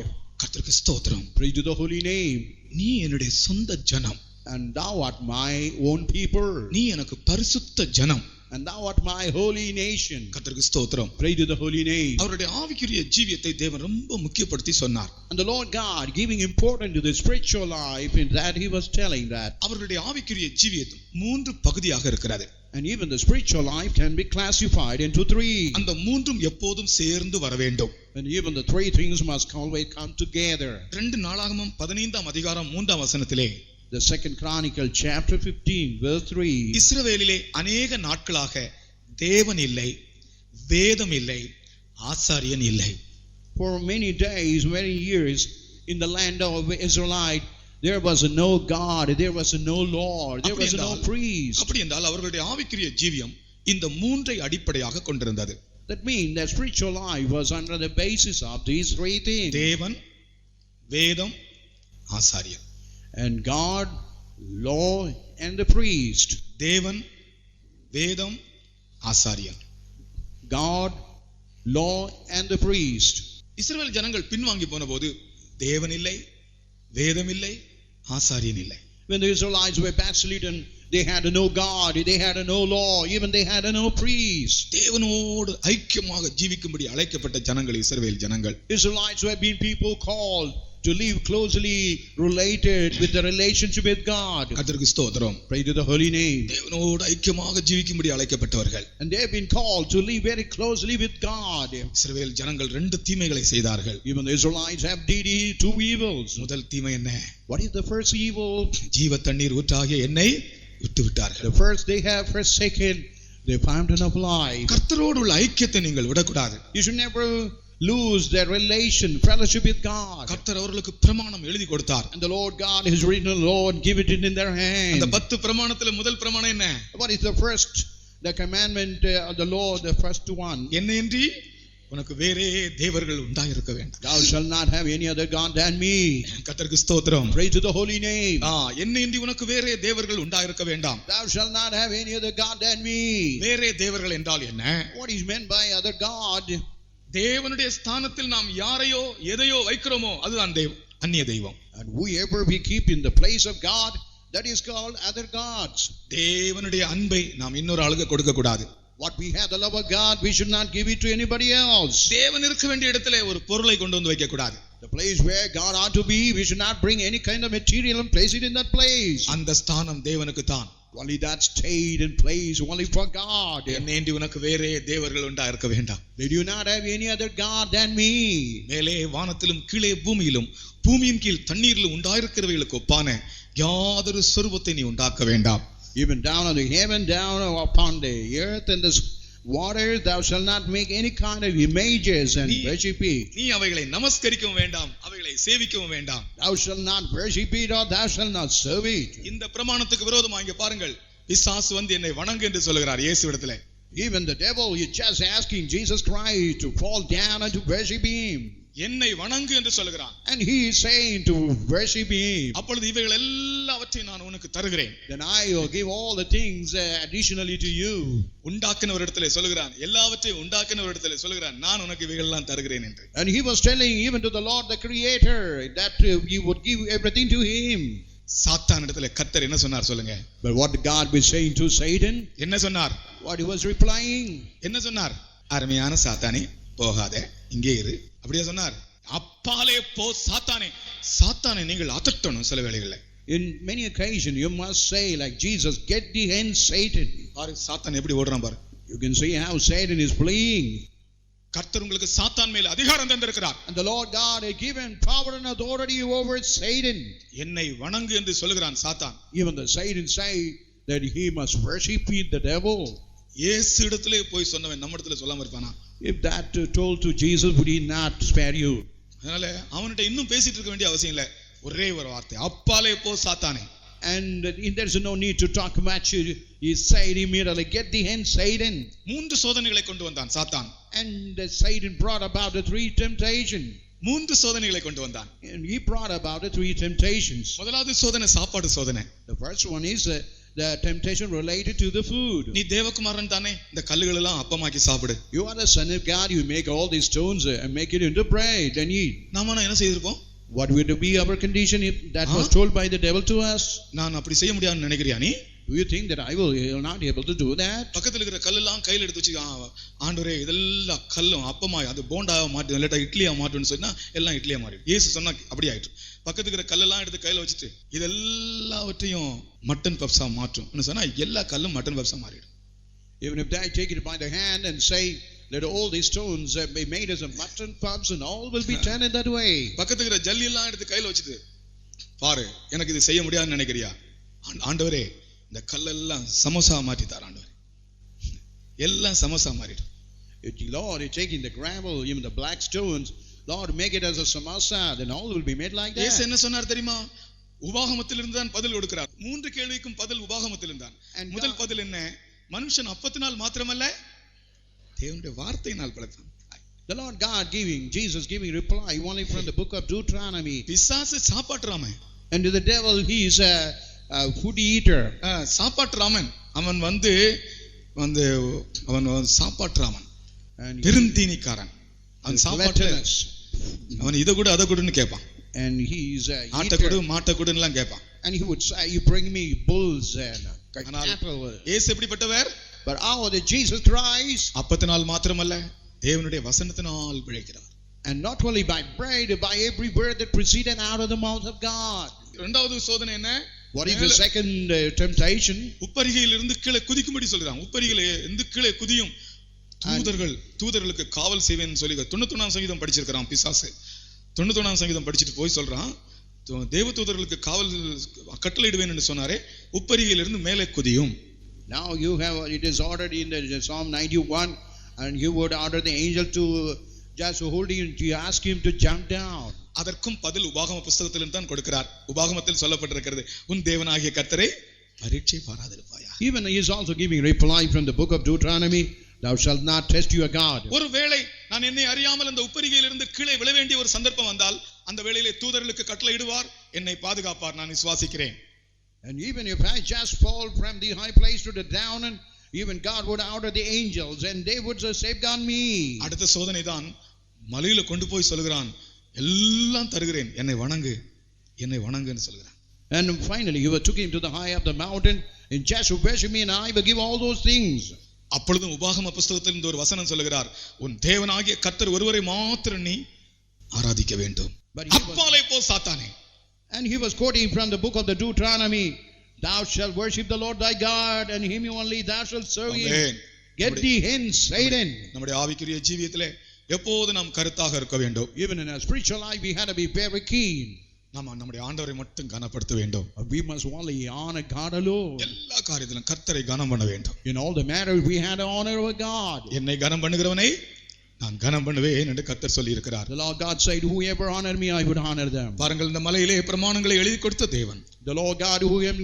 கர்த்தருக்கு ஸ்தோத்திரம். Pray to the holy name. நீ என்னுடைய சொந்த ஜனம். And thou art my own people. நீ எனக்கு பரிசுத்த ஜனம். And thou art my holy nation. கர்த்தருக்கு ஸ்தோத்திரம். Pray to the holy name. அவருடைய ஆவிக்குரிய ஜீவியத்தை தேவன் ரொம்ப முக்கியப்படுத்தி சொன்னார். And the Lord God giving importance to the spiritual life, in that he was telling that அவருடைய ஆவிக்குரிய ஜீவியம் 3 பகுதியாக இருக்கிறது. and even the spiritual life can be classified into 3. அந்த மூன்றும் எப்போதும் சேர்ந்து வர வேண்டும். And even the 3 things must always come together. 2 நாளாகமம் 15ஆம் அதிகாரம் 3ஆம் வசனத்திலே The 2nd Chronicle chapter 15 verse 3. இஸ்ரவேலிலே அநேக நாட்களாக தேவன் இல்லை, வேதம் இல்லை, ஆசாரியன் இல்லை. For many days, many years, in the land of Israelite, there was no God, there was no Lord, there was no priest. அப்படி என்றால் அவர்களுடைய ஆவிக்குரிய ஜீவியம் இந்த 3ஐ அடிப்படையாக கொண்டிருந்தது. That means that spiritual life was under the basis of these 3 things. தேவன், வேதம், ஆசாரியன். And God, law, and the priest. தேவன், வேதம், ஆசாரியன். God, law, and the priest. இஸ்ரவேல் ஜனங்கள் பின்வாங்கி போனபோது தேவன் இல்லை, வேதம் இல்லை, ஆசாரியன் இல்லை. When the Israelites were backslidden, they had no God, they had no law, even they had no priest. தேவனோடு ஐக்கியமாக ஜீவிக்கும்படி அழைக்கப்பட்ட ஜனங்கள் இஸ்ரவேல் ஜனங்கள். Israelites were being people called to live closely related with the relationship with God. கர்த்தருக்கு ஸ்தோத்திரம். Pray to the holy name. தேவனோடு ஐக்கியமாக ஜீவிக்கும்படி அழைக்கப்பட்டவர்கள். And they have been called to live very closely with God. இஸ்ரவேல் ஜனங்கள் 2 தீமைகளை செய்தார்கள். Even the Israelites have did 2 evils. முதல் தீமை என்ன? What is the first evil? ஜீவ தண்ணீர் ஊற்றாகிய எண்ணெய் விட்டு விட்டார்கள். The first, they have forsaken the fountain of life. கர்த்தரோடு உள்ள ஐக்கியத்தை நீங்கள் விடக்கூடாது. You should never lose their relation, fellowship with God. கர்த்தர் அவர்களுக்கு பிரமாணம் எழுதி கொடுத்தார். And the Lord God has written the law and give it in their hand. அந்த 10 பிரமாணத்துல முதல் பிரமாணம் என்ன? What is the first, the commandment of the law, the first one? என்னையன்றி உனக்கு வேறே தேவர்கள் உண்டாயிருக்க வேண்டாம். Thou shalt not have any other god than me. கர்த்தருக்கு ஸ்தோத்திரம். Pray to the holy name. என்னையன்றி உனக்கு வேறே தேவர்கள் உண்டாயிருக்க வேண்டாம். Thou shalt not have any other god than me. வேறே தேவர்கள் என்றால் என்ன? What is meant by other god? தேவனுடைய ஸ்தானத்தில் நாம் யாரையோ எதையோ வைக்கிறோமோ அதுதான் அந்நிய தெய்வம். And whoever we keep in the place of God, that is called other gods. தேவனுடைய அன்பை நாம் இன்னொரு ஆளுக்கு கொடுக்க கூடாது. What we have, the love of God, we should not give it to anybody else. தேவன் இருக்க வேண்டிய இடத்திலே ஒரு பொருளை கொண்டு வந்து வைக்க கூடாது. The place where God ought to be, we should not bring any kind of material and place it in that place. அந்த ஸ்தானம் தேவனுக்கு தான். Only that stayed in place only for God. என்னையன்றி உனக்கு வேறே தேவர்கள் உண்டாயிருக்க வேண்டாம். They do not have any other god than me. மேலே வானத்திலும் கீழே பூமியிலும் பூமியின் கீழ் தண்ணீரிலும் உண்டாயிருக்கிறவைகளுக்கு ஒப்பான யாதொரு சொரூபத்தை நீ உண்டாக்க வேண்டாம். Even down on the heaven, down upon the earth and the water, thou shalt not make any kind of images and worship it. நீ அவைகளை நமஸ்கரிக்கவும் வேண்டாம், அவைகளை சேவிக்கவும் வேண்டாம். Thou shalt not worship it or thou shalt not serve it. இந்த பிரமாணத்துக்கு விரோதமா இங்க பாருங்கள், பிசாசு வந்து என்னை வணங்கு என்று சொல்கிறார் இயேசுவிடத்திலே. Even the devil is just asking Jesus Christ to fall down and to worship him. என்னை வணங்கு என்று சொல்கிறான். And he is saying to worship him. அப்பொழுது இவைகள் எல்லாவற்றையும் நான் உனக்கு தருகிறேன். Then I will give all the things additionally to you. உண்டாக்கினவரிடத்திலே சொல்கிறான், எல்லாவற்றையும் உண்டாக்கினவரிடத்திலே சொல்கிறான், நான் உனக்கு இவைகள் எல்லாம் தருகிறேன் என்று. And he was telling even to the Lord the Creator that he would give everything to him. சாத்தானிடத்திலே கர்த்தர் என்ன சொன்னார் சொல்லுங்க? But what God was saying to Satan? என்ன சொன்னார்? What he was replying? என்ன சொன்னார்? அருமையான சாத்தானே, போகாதே, இங்கே இரு. அப்படியே சொன்னார். அப்பாலே போ சாத்தானே. சாத்தானே நீங்கள் அதட்டணும் சில வேளைகளில். In many occasions you must say like Jesus, get thee hence Satan. பாரு சாத்தான் எப்படி ஓடுறான் பாரு. You can see how Satan is fleeing. கர்த்தர் உங்களுக்கு சாத்தான் மேல் அதிகாரம் தந்திருக்கிறார். And the Lord God has given power and authority over Satan. என்னை வணங்கு என்று சொல்கிறான் சாத்தான். Even the Satan say that he must worship the devil. இயேசு இடத்திலே போய் சொன்னவன் நம்ம இடத்துல சொல்லாம இருப்பானா? If that told to Jesus, would he not spare you? அதனால அவன்கிட்ட இன்னும் பேசிட்டு இருக்க வேண்டிய அவசியம் இல்லை. ஒரே ஒரு வார்த்தை, அப்பாலே போ சாத்தானே. And there's no need to talk much. He said immediately, get thee hence Satan. 3 சோதனைகளை கொண்டு வந்தான் சாத்தான். And Satan brought about the 3 temptations. 3 சோதனைகளை கொண்டு வந்தான். And he brought about the 3 temptations. முதலாவது சோதனை சாப்பாடு சோதனை. The first one is the temptation related to the food. நீ தேவகுமாரன் தானே, இந்த கல்லுகள் எல்லாம் அப்பமாக்கி சாப்பிடு. You are the son of God, you make all these stones and make it into bread and eat. நாம என்ன செய்திருப்போம்? What would be our condition if that was told by the devil to us? நான் அப்படி செய்ய முடியாதுன்னு நினைக்கிறியா நீ? Do you think that I will not be able to do that? பக்கத்துல இருக்கிற கல்லெல்லாம் கையில எடுத்து வச்சு, ஆண்டவரே இதெல்லாம் கல்லும் அப்பமாய் அது போண்டாவா மாட்டு இல்லாட்டா இட்லியா மாட்டுன்னு சொன்னா எல்லாம் இட்லியா மாறிடும். இயேசு சொன்னா அப்படி ஆயிட்டு. பக்கத்துல இருக்கிற கல்லெல்லாம் எடுத்து கையில வச்சுட்டு இதெல்லாவற்றையும் மட்டன் பப்ஸா மாற்றும் சொன்னா எல்லா கல்லும் மட்டன் பப்ஸா மாறிடும். Even if they take it by the hand and say that all these stones be made as a mutton pups and all will be turned in that way. பக்கத்துல இருக்கிற ஜல்லி எல்லாம் எடுத்து கையில வச்சுட்டு, பாரு எனக்கு இது செய்ய முடியாதுன்னு நினைக்கிறியா? ஆண்டவரே இந்த கல்லெல்லாம் சமோசா மாற்றி தார் ஆண்டவரே, எல்லாம் சமோசா மாறிடும். Lord, you're taking the gravel, even the black stones, Lord, make it as a samosa, then all will be made like that. இயேசு என்ன சொன்னார் தெரியுமா? உபாகமத்திலிருந்து தான் பதில் கொடுக்கிறார். 3 கேள்விக்கும் பதில் உபாகமத்திலிருந்து தான். முதல் பதில் என்ன? மனுஷன் அப்பத்தினால் மாத்திரமல்ல தேவனுடைய வார்த்தையினால் பிழைப்பான். The Lord God Jesus giving reply only from the book of Deuteronomy. பிசாசு சாப்பாட்டுறாமன். And the devil, he is a food eater. சாப்பாட்டுறாமன். அவன் சாப்பாட்டுறாமன். பெருந்தீனிக்காரன். அவன் சாப்பாட்டுல அவன் இத கூட அத கூடன்னு கேட்பான். And he is a ஆட்ட கூட மாட்ட கூடன்னு எல்லாம் கேட்பான். And he would say, you bring me bulls and cattle. இயேசு எப்படிப்பட்டவர்? But the Jesus Christ, அப்பத்தினால் மாத்திரமல்ல தேவனுடைய வசனத்தினால் பிழைக்கிறார். And not only by bread, by every word that proceeded out of the mouth of God. இரண்டாவது சோதனை என்ன? What is the second temptation? உப்பரிகையில் இருந்து கீழே குதிக்கும்படி சொல்றான். உப்பரிகையில இருந்து கீழே குதியும் தூதர்களுக்கு காவல் செய்வேன்னு சொல்லி 91ஆம் சங்கீதம் படிச்சிருக்கிறான் பிசாசு. 91ஆம் சங்கீதம் படிச்சுட்டு போய் சொல்றான், தேவ தூதர்களுக்கு காவல் கட்டளையிடுவேன் என்று சொன்னாரே, உப்பரிகையில் இருந்து மேலே குதியும். Now you have, it is ordered in the Psalm 91, and you would order the angel to just hold him, to ask him to jump down. அதற்கும் பதில் உபாகம புத்தகத்திலிருந்து தான் கொடுக்கிறார். உபாகமத்தில் சொல்லப்பட்டிருக்கிறது, உன் தேவனாகிய கர்த்தரை பரீட்சை பாராதிருப்பாயா. Even he is also giving reply from the book of Deuteronomy, thou shalt not test your God. ஒருவேளை நான் என்னை அறியாமல் அந்த உப்பரிகையில் இருந்து கீழே விழ வேண்டிய ஒரு சந்தர்ப்பம் வந்தால் அந்த வேளையிலே தூதர்களுக்கு கட்டளையிடுவார், என்னை பாதுகாப்பார், நான் விசுவாசிக்கிறேன். And even if I just fall from the high place to the down, and even God would order the angels and they would safeguard me. அடுத்த சோதனை தான் மலையில கொண்டு போய் சொல்கிறான், எல்லாம் தருகிறேன், என்னை வணங்குன்னு சொல்கிறான். And finally you took him to the high of the mountain and just worship me and I will give all those things. அப்பொழுதும் உபாகம புத்தகத்தில் இந்த ஒரு வசனம் சொல்கிறார், உன் தேவனாகிய கர்த்தர் ஒருவரை மாத்திரம் நீ ஆராதிக்க வேண்டும். அப்பாலே போ சாத்தானே. And he was quoting from the book of the Deuteronomy, thou shalt worship the Lord thy God and him only thou shalt serve him. Get thee hence Satan. நம்முடைய ஆவிக்குரிய ஜீவியத்திலே எப்போது நாம் கருத்தாக இருக்க வேண்டும். Even in our spiritual life we had to be very keen. நாம நம்முடைய ஆண்டவரை மட்டும் கனப்படுத்த வேண்டும். We must only honor God alone. எல்லா காரியத்திலும் கர்த்தரை கனம் பண்ண வேண்டும். In all the matters we had to honor our God. என்னை கனம் பண்ணுகிறவனை நான் கனம் பண்ணுவேன் என்று கர்த்தர் சொல்லி இருக்கிறார். The Lord God said, whoever honor me I would honor them. பாருங்கள், இந்த மலையிலே பிரமாணங்களை எழுதி கொடுத்த தேவன். The Lord God who have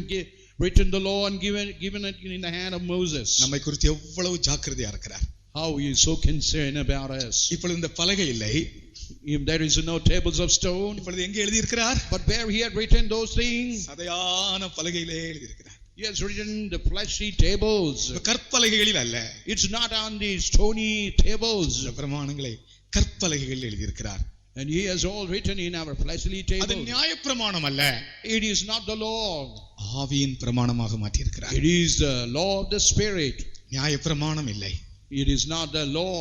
written the law and given it in the hand of Moses. நம்மை குறித்து எவ்வளவு ஜாக்கிரதையா இருக்கிறார். How he is so concerned about us. இப்பொழுது இந்த பலகை இல்லை, if there is no tables of stone. இப்பொழுது எங்கே எழுதி இருக்கிறார்? But where he had written those things, சதையான பலகையிலே எழுதி இருக்கிறார். he has written the fleshy tables. கற்பலகைகளில் அல்ல. It's not on the stony tables. இந்த பிரமாணங்களை கற்பலகைகளில் எழுதி இருக்கிறார். And he has all written in our fleshly tables. அது நியாயப்பிரமாணம் அல்ல. It is not the law. ஆவியின் பிரமாணமாக மாற்றி இருக்கிறார். It is the law of the Spirit. நியாயப்பிரமாணம் இல்லை. It is not the law.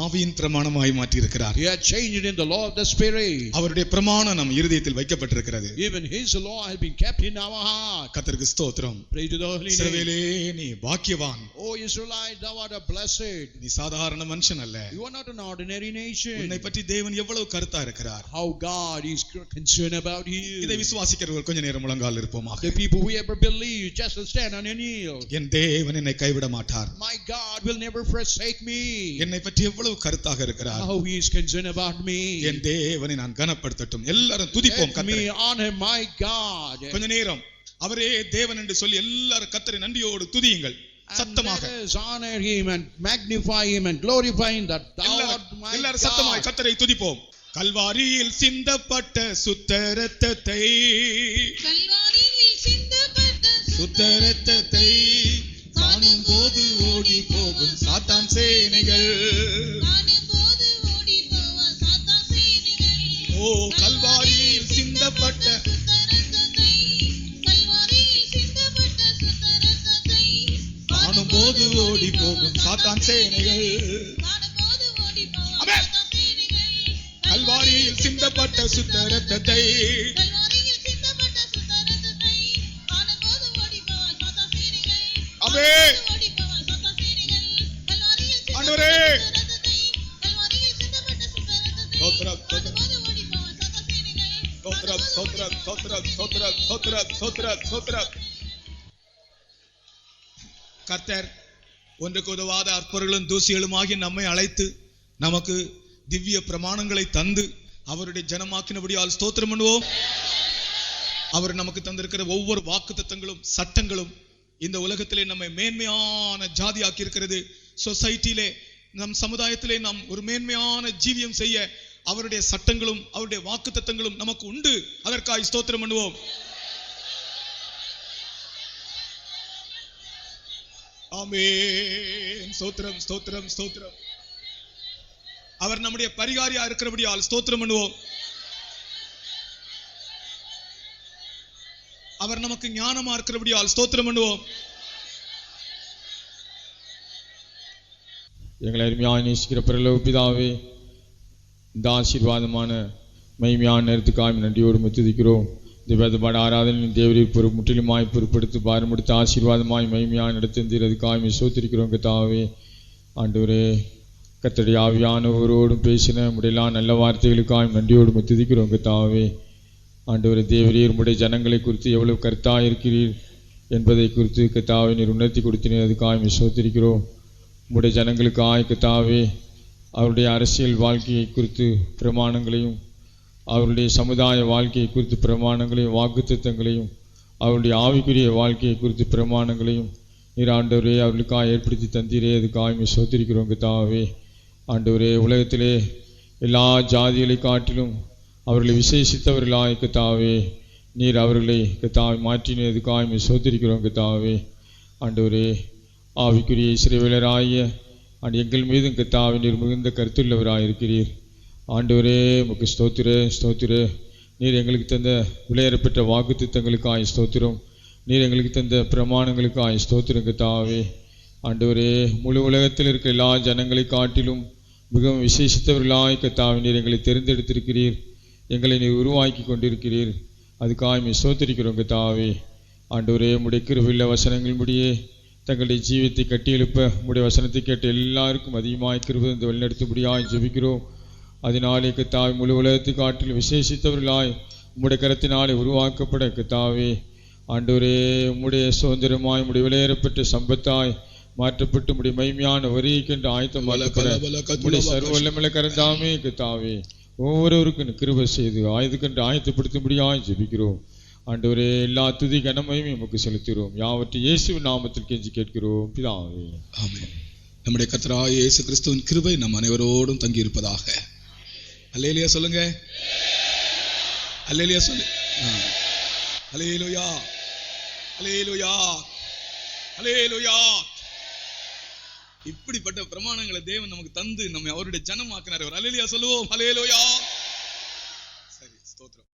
ஆவியின் பிரமாணமாய் மாற்றி இருக்கிறார். He had changed it in the law of the Spirit. அவருடைய பிரமாணம் நம் இருதயத்தில் வைக்கப்பட்டிருக்கிறது. Even his law has been kept in our heart. கர்த்தருக்கு ஸ்தோத்திரம். Praise to the holy name. இஸ்ரவேலே நீ பாக்கியவான். Oh Israelite, thou art a blessed. நீ சாதாரண மனுஷன் அல்ல. You are not an ordinary nation. உன்னை பற்றி தேவன் எவ்வளவு கருத்தா இருக்கிறார். How God is concerned about you. இதை விசுவாசிக்கிறவர்கள் கொஞ்ச நேரம் முழங்கால் இருப்போமாக. The people who ever believe just stand on your kneel. என் தேவன் என்னை கைவிட மாட்டார். My God will never forsake me. என்னை பற்றி எவ்வளவு கருத்தாக இருக்கிறார். How he is concerned about me. என் தேவனை நான் கனப்படுத்தட்டும். எல்லாரும் துதிப்போம் கர்த்தரை. Let me honor my God. கொஞ்ச நேரம் அவரே தேவன் என்று சொல்லி எல்லாரும் கர்த்தரை நன்றியோடு துதியுங்கள் சத்தமாக. Let us honor him and magnify him and glorify him that thou art my எல்லாரும் சத்தமாய் God. கர்த்தரை துதிப்போம். கல்வாரியில் சிந்தப்பட்ட சுத்த இரத்தத்தை, கல்வாரியில் சிந்தப்பட்ட சுத்த இரத்தத்தை காணும் போது ஓடி போகும் சாத்தான் சேனைகள். காணும்போது ஓடி போவான் சாத்தான் சேனைகள். ஓ கல்வாரியில் சிந்தப்பட்ட சுத்த இரத்தத்தை, கல்வாரியில் சிந்தப்பட்ட சுத்த இரத்தத்தை காணும் போது ஓடி போகும் சாத்தான் சேனைகள். காணும்போது ஓடி போவான் ஆமென். சாத்தான் சேனைகள். கல்வாரியில் சிந்தப்பட்ட சுத்த இரத்தத்தை, கல்வாரியில் சிந்தப்பட்ட சுத்த இரத்தத்தை காணும்போது ஓடி போவான் சாத்தான் சேனைகள். ஆமென். ஓடி போவான் சாத்தான் சேனைகள். கல்வாரியில் சிந்தப்பட்ட ஆண்டவரே. சுத்த இரத்தத்தை, கல்வாரியில் சிந்தப்பட்ட சுத்த இரத்தத்தை ஸ்தோத்திரம், ஸ்தோத்திரம். காணும்போது ஓடி போவான் சாத்தான் சேனைகள். ஸ்தோத்திரம், ஸ்தோத்திரம், ஸ்தோத்திரம், ஸ்தோத்திரம், ஸ்தோத்திரம், ஸ்தோத்திரம், ஸ்தோத்திரம். கர்த்தர் ஒன்றுக்கு உதவாத அற்பர்களும் தூசிகளுமாகி நம்மை அழைத்து நமக்கு திவ்ய பிரமாணங்களை தந்து அவருடைய ஜனமாக்கினபடியால் ஸ்தோத்திரம் பண்ணுவோம். அவர் நமக்கு தந்திருக்கிற ஒவ்வொரு வாக்குத்தத்தங்களும் சட்டங்களும் இந்த உலகத்திலே நம்மை மேன்மையான ஜாதியாக்கி இருக்கிறது. சொசைட்டியிலே நம் சமுதாயத்திலே நாம் ஒரு மேன்மையான ஜீவியம் செய்ய அவருடைய சட்டங்களும் அவருடைய வாக்குத்தத்தங்களும் நமக்கு உண்டு. அதற்காக ஸ்தோத்திரம் பண்ணுவோம். ஆமென். ஸ்தோத்திரம், ஸ்தோத்திரம், ஸ்தோத்திரம். அவர் நம்முடைய பரிகாரியா இருக்கிறபடியால் ஸ்தோத்திரம் பண்ணுவோம். அவர் நமக்கு ஞானமா இருக்கிறபடியால் ஸ்தோத்திரம் பண்ணுவோம். எங்களை அருமையாக நேசிக்கிற பரலோக பிதாவே, இந்த ஆசீர்வாதமான மகிமையான நேரத்துக்காக நன்றியோடு துதிக்கிறோம். இந்த வேதபாட ஆராதனை தேவரை முற்றிலுமாய் பொறுப்படுத்தி பாரமெடுத்து ஆசீர்வாதமாய் மகிமையாக நடத்துகிறதுக்காக சோத்திருக்கிறோம் கர்த்தாவே. ஆண்டவரே, கர்த்தருடைய ஆவியானவரோடும் பேசின முடியலாம் நல்ல வார்த்தைகளுக்காக நன்றியோடு துதிக்கிறோம் கர்த்தாவே. ஆண்டவரே, தேவரீர் உம்முடைய ஜனங்களை குறித்து எவ்வளவு கருத்தாக இருக்கிறீர் என்பதை குறித்து கர்த்தாவே நீர் உணர்த்தி கொடுத்தீர். அதுக்காக சோத்திருக்கிறோம். உம்முடைய ஜனங்களுக்காக கர்த்தாவே அவருடைய அரசியல் வாழ்க்கையை குறித்து பிரமாணங்களையும், அவருடைய சமுதாய வாழ்க்கையை குறித்து பிரமாணங்களையும், வாக்குத்தத்தங்களையும், அவருடைய ஆவிக்குரிய வாழ்க்கையை குறித்து பிரமாணங்களையும் நீர் ஆண்டவரே அவர்களுக்காக ஏற்படுத்தி தந்தீரே. அதுக்காக சோத்திருக்கிறோம் கர்த்தாவே. ஆண்டவரே, உலகத்திலே எல்லா ஜாதிகளை காட்டிலும் அவர்களை விசேஷித்தவர்களாய் கர்த்தாவே நீர் அவர்களை கர்த்தாவை மாற்றினதுக்காக சோத்திருக்கிறோம் கர்த்தாவே. ஆண்டவரே, ஆவிக்குரிய இஸ்ரவேலராகிய எங்கள் மீதும் கர்த்தாவே நீர் மிகுந்த கருத்துள்ளவராயிருக்கிறீர். ஆண்டவரே, உமக்கு ஸ்தோத்திர. நீர் எங்களுக்கு தந்த விளையாடப்பட்ட வாக்குத்தத்தங்களுக்காக ஸ்தோத்திரம். நீர் எங்களுக்கு தந்த பிரமாணங்களுக்காக ஸ்தோத்திரம் கர்த்தாவே. ஆண்டவரே, முழு உலகத்தில் இருக்க எல்லா ஜனங்களை காட்டிலும் மிகவும் விசேஷித்தவர்களாய் கர்த்தாவே நீர் எங்களை தெரிந்தெடுத்திருக்கிறீர். எங்களை நீர் உருவாக்கி கொண்டிருக்கிறீர். அதுக்காக ஸ்தோத்திரிக்கிறோம் கர்த்தாவே. ஆண்டவரே, உம்முடைய கிருபையுள்ள வசனங்கள் முடியே தங்களுடைய ஜீவியத்தை கட்டியெழுப்ப உம்முடைய வசனத்தை கேட்ட எல்லாருக்கும் அதிகமாய் கிருபை இந்த வழிநடத்தும்படியாய் ஜெபிக்கிறோம். அதனாலே கர்த்தாவே, முழு உலகத்தை காட்டிலும் விசேஷித்தவர்களாய் உம்முடைய கரத்தினாலே உருவாக்கப்பட கர்த்தாவே ஆண்டவரே, உம்முடைய சுதந்திரமாய் உம்முடைய விலையேறப்பட்ட சம்பத்தாய் மாற்றப்பட்டு உம்முடைய மகிமையான வரிக்கென்று ஆயத்தம் பண்ணப்பட உம்முடைய சர்வ வல்லமையுள்ள கரந்தாமே கர்த்தாவே ஒவ்வொருவருக்கும் கிருபை செய்து ஆயுதக்கென்று ஆயத்தப்படுத்தும்படியாய் ஜெபிக்கிறோம். ஆண்டவரே, எல்லா துதி கனமையும் உமக்கு செலுத்துகிறோம். யாவற்றை இயேசுவின் நாமத்தில் கெஞ்சி கேட்கிறோம் பிதாவே. ஆமென். நம்முடைய கர்த்தராகிய இயேசு கிறிஸ்துவின் கிருபை நம் அனைவரோடும் தங்கி இருப்பதாக. அல்லேலூயா சொல்லுங்க. அல்லேலூயா சொல்லு. அல்லேலூயா, அல்லேலூயா, அல்லேலூயா. இப்படிப்பட்ட பிரமாணங்களை தேவன் நமக்கு தந்து நம்ம அவருடைய ஜனமாக்கினார். அல்லேலூயா சொல்லுவோம். அல்லேலூயா. சரி, ஸ்தோத்திரம்.